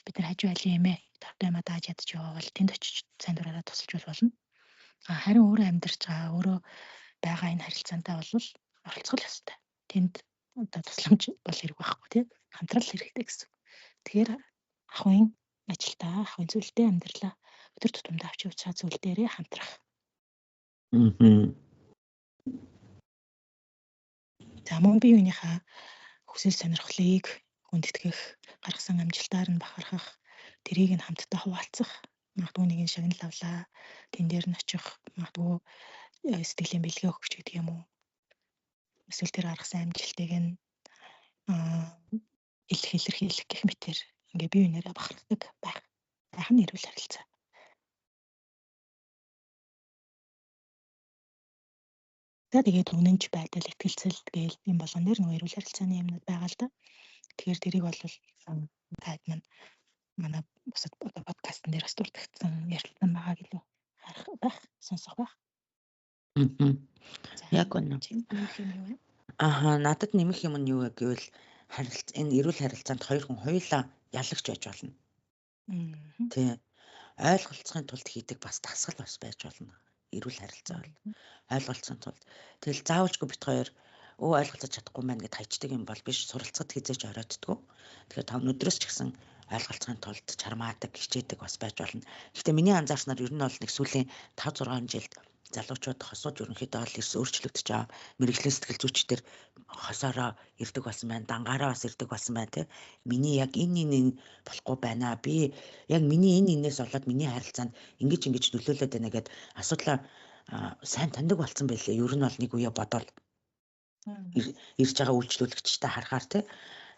[SPEAKER 3] бид нар хажуу айлын эмээ тавтай юмаа дааж ядж явбал тэнд очиж сайн дураараа тусалж болно. Харин өөрөө амьдарч байгаа, өөрөө байгаа энэ харилцаантай бол оролцох ёстой. Тэнд одоо тусламж бол хэрэг байхгүй тийм хамтрал хэрэгтэй гэсэн. Тэгэхээр ахуйн ажилдаа, ахуйн зүйлдээ амьдралаа өдөр тутамдаа авч явж байгаа зүйл дээрээ хамтрах. За мөн бие биенийхээ хүсэл сонирхлыг хүндэтгэх, гаргасан амжилтаар нь бахархах, тэрийг нь хамтдаа хуваалцах, магадгүй нэг нь шагнал авлаа, тэн дээр нь очих, магадгүй сэтгэлийн бэлгээ өгч гэдэг юм уу. Эсвэл тэр гаргасан амжилтыг нь илэрхийлэх гэх мэтэр ингээ бие биенээрээ бахархдаг байх нь эрүүл харилцаа. За тэгээд үнэнч байдал, ихтгэлцэл гээл юм болгон дээр нөгөө эрүүл харилцааны юмнууд байгаа л да. Тэгэхээр тэрийг бол таад манай бусад подкастн дээр бас дурдгдсан ярилцсан байгаа гэлөө харах байх, сонсох байх.
[SPEAKER 1] Яг үнэ. Надад нэмэх юм нь юу вэ гэвэл энэ эрүүл харилцаанд хоёр хүн хоёулаа ялагч байж болно. Тий. Ойлголцохын тулд хийдэг бас дасгал бас байж болно. эрүүл харилцаа бол ойлголцсон тул тэгэл заавалжгүй бит хоёр ойлголцож чадахгүй маань гэд хайчдаг юм бол биш, суралцахад хизээж орооддгоо. Тэгэхээр та өнөөдрөөс ч гэсэн ойлголцохын тулд чармаадаг, хичээдэг бас байж болно. Гэхдээ миний анзаарснаар ер нь бол нэг сүүлийн 5-6 жилд залуучууд хосууд ерөнхийдөө бол эрс өөрчлөгдөж байгаа. Мэргэжлийн сэтгэл зүйчдэр хосоороо ирдэг болсон байна. Дангаараа бас ирдэг болсон байна те. Миний яг энэ болохгүй байна. Би яг миний энээс болоод миний харилцаанд ингэж нөлөөлөд байна гэд асуудлаа сайн таньдаг болсон байлээ. Ер нь бол нэг үе бодоод ирж байгаа үйлчлүүлэгчтэй харахаар те.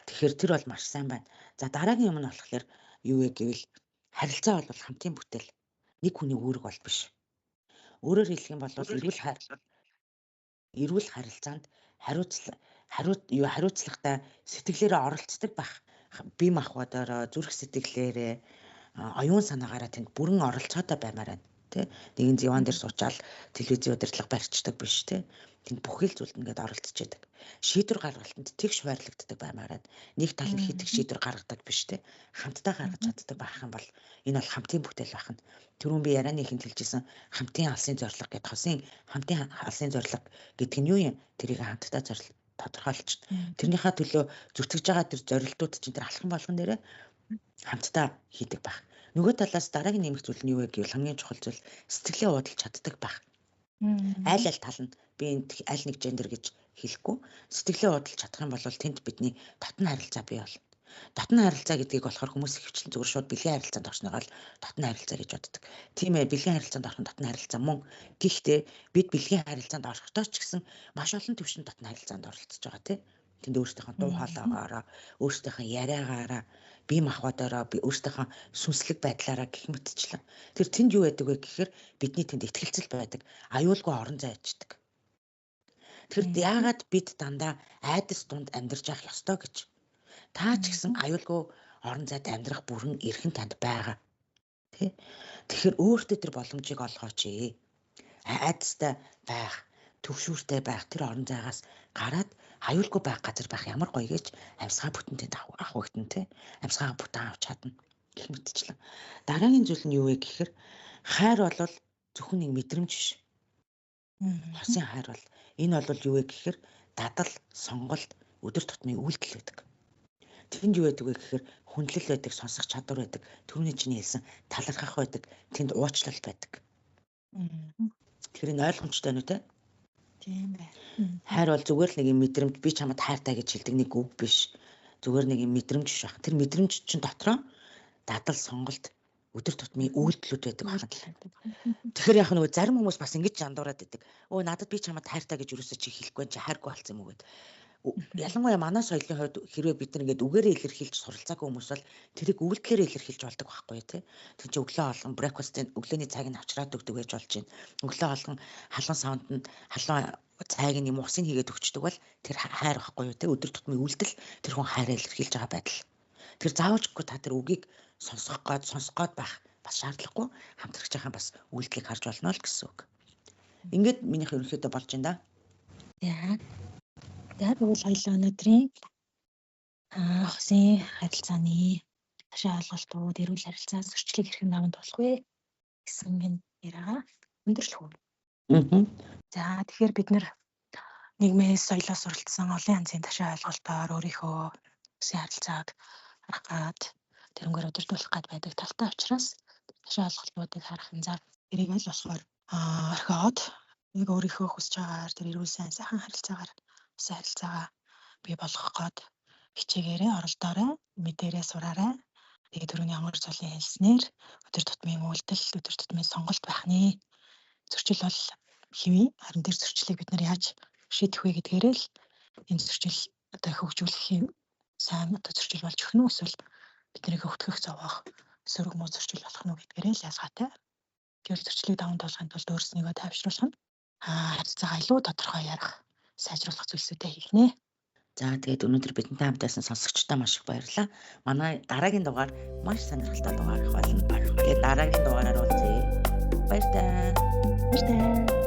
[SPEAKER 1] Тэгэхээр тэр бол маш сайн байна. За дараагийн юм нь болохоор юу вэ гэвэл харилцаа бол хамтын бүтээл. Нэг хүний үүрэг бол биш. Өөрөөр хэлэх юм бол эрүүл харилцаанд хариуцлагатай сэтгэлээрээ оролцдог байх. Бие махбодороо, зүрх сэтгэлээрээ, оюун санаагаараа тэнд бүрэн оролцоотой баймаар байна. Тэ нэгэн диван дээр суучаал телевизийн удирдлага барьцдаг биш те. Тэнд бүхэл зүйлд ингээд оролцож яадаг. Шийдвэр гаргалтанд тэгш байрлагддаг баймаар байна. Нэг тал нь хитэг шийдвэр гаргадаг биш те. Хамтдаа гаргаж чаддаг байх юм бол энэ бол хамтын бүтээл байх нь. Түрүүн би ярианы ихэнд хэлжсэн хамтын алсын зорилго гэдэг хамтын алсын зорилго гэдэг нь юу юм? Тэрийг хамтдаа тодорхойлж тэрнийхээ төлөө зүтгэж байгаа тэр зорилтууд чинь тэр алхам болгон дээрээ хамтдаа хийдэг байх. Нөгөө талаас дараагийн нэмэх зүйл нь юу вэ гэвэл хамгийн чухал зүйл сэтгэлээ уудалж чаддаг байх. Аль тал нь би аль нэг гендер гэж хэлэхгүй сэтгэлээ уудалж чадах юм бол тэнд бидний дотн харилцаа бий болно. Дотн харилцаа гэдгийг болохоор хүмүүс ихвчлэн зүгээр шууд бэлгийн харилцаанд орсноогоо л дотн харилцаа гэж боддог. Тийм ээ, бэлгийн харилцаанд орох нь дотн харилцаа мөн. Гэхдээ бид бэлгийн харилцаанд орохдоо ч гэсэн маш олон төвшин дотн харилцаанд оролцож байгаа тийм. Тэнд өөрсдийнхөө дуу хоолойгоороо, өөрсдийнхөө яриагаараа, бие махбодороо, өөрсдийнхөө сүнслэг байдлаараа гэх мэтчлэн. Тэр тэнд юу байдаг вэ гэхээр бидний тэнд ихтгэлцэл байдаг. Аюулгүй орон зай ячдаг. Тэр яагаад бид дандаа айдас дунд амьдарч явах ёстой гэж. Та ч гэсэн аюулгүй орон зайд амьдрах бүрэн эрхэн танд байгаа. Тэ? Тэгэхээр өөртөө тэр боломжийг олгооч. Айдастай байх, төвшүүртэй байх тэр орон зайгаас гараад аюулгүй байх газар байх ямар гоё гэж амьсгаа бүтэнтэй авах өгтөн тэ. Амьсгаа бүтэн авч чадна гэх мэтчлэн. Дараагийн зүйл нь юу вэ гэхээр хайр бол зөвхөн нэг мэдрэмж биш. Хосын хайр бол энэ бол юу вэ гэхээр дадал, сонголт, өдөр тутмын үйлдэл байдаг. Тэнд юу байдаг вэ гэхээр хүндлэл байдаг, сонсох чадвар байдаг, түрүүний чиний хэлсэн талархах байдаг, тэнд уучлал байдаг. Тэр энэ ойлгомжтой нь үү те? Тийм бай. Хайр бол зүгээр л нэг юм мэдрэмж, би чамд хайртай гэж хэлдэг нэг үг биш. Зүгээр нэг юм мэдрэмж биш байна. Тэр мэдрэмж чинь дотроо дадал, сонголт, өдөр тутмын үйлдэлүүд байдаг байна. Тэгэхээр яг нөгөө зарим хүмүүс бас ингэж жандуураад байдаг. Өө надад би чамд хайртай гэж юусоо чи хэлэхгүй чи хайргүй болсон юм уу гэд. Ялангуяа манай соёлын хувьд хэрвээ бид нар ингээд үгээрээ илэрхийлж суралцаагүй хүмүүс бол тэрийг үйлдэлээр илэрхийлж болдог байхгүй тий. Тэг чи өглөө олгон брекфастын өглөөний цайг нь авчраад өгдөг байж болж байна. Өглөө олгон халуун савнд нь халуун цайг нь юм усыг хийгээд өгчдөг бол тэр хайр байхгүй юу тий. Өдөр тутмын үйлдэл тэр хүн хайраа илэрхийлж байгаа байдал. Тэр заавчгүй та тэр үгийг сонсох гээд байх бас шаардлагагүй хамтрагч байгаа бас үйлдэлийг харж болно л гэсэн үг. Ингээд минийх ерөнхийдөө болж байна да.
[SPEAKER 3] Яг тэгвэл хоёлаа өнөөдрийн хосын харилцааны ашаа ойлголтууд, эрүүл харилцаа зөрчлийг хэрхэн даван туулах вэ гэсэн энэ яриагаа өндөрлөх үү. За тэгэхээр бид нар нийгмийн соёлоос суралцсан олон янзын ташаа ойлголтоор өөрийнхөө хосын харилцааг харах гад тэрнгээр удирдуулах гад байдаг талтай учраас ташаа ойлголтуудыг харах энэ зав тэрийг л болохоор орхиод нэг өөрийнхөө хүсэж байгаагаар тэр эрүүл сайхан харилцаагаар хосын харилцаагаа бий болгох гээд хичээгээрээ оролдоорой, мэдээрээ сураарай. Тэгээд түрүүний амар цолын хэлснээр өдөр тутмын үйлдэл, өдөр тутмын сонголт байх нэ. Зөрчил бол хэвээ. Харин тэр зөрчлийг бид нар яаж шийдэх вэ гэдгээрээ л энэ зөрчил одоо хөгжүүлэх юм сайн одоо зөрчил болж өгнө үү эсвэл биднийг хөвтгөх зовоох сөрөг муу зөрчил болох нь гэдгээрээ л ялгаатай. Тэр зөрчлийг даван туулахын тулд өөрснийгөө тайвшруулах нь харилцаагаа илүү тодорхой ярих, сайжруулах зүйлсүүдээ хийх нэ.
[SPEAKER 1] За тэгээд өнөөдөр бидэнтэй хамтаасан сонсогчдоо маш их баярлалаа. Манай дараагийн дугаар маш сонирхолтой дугаар их болно. Тэгээд дараагийн дугаараар уулзъя. Баяр таа.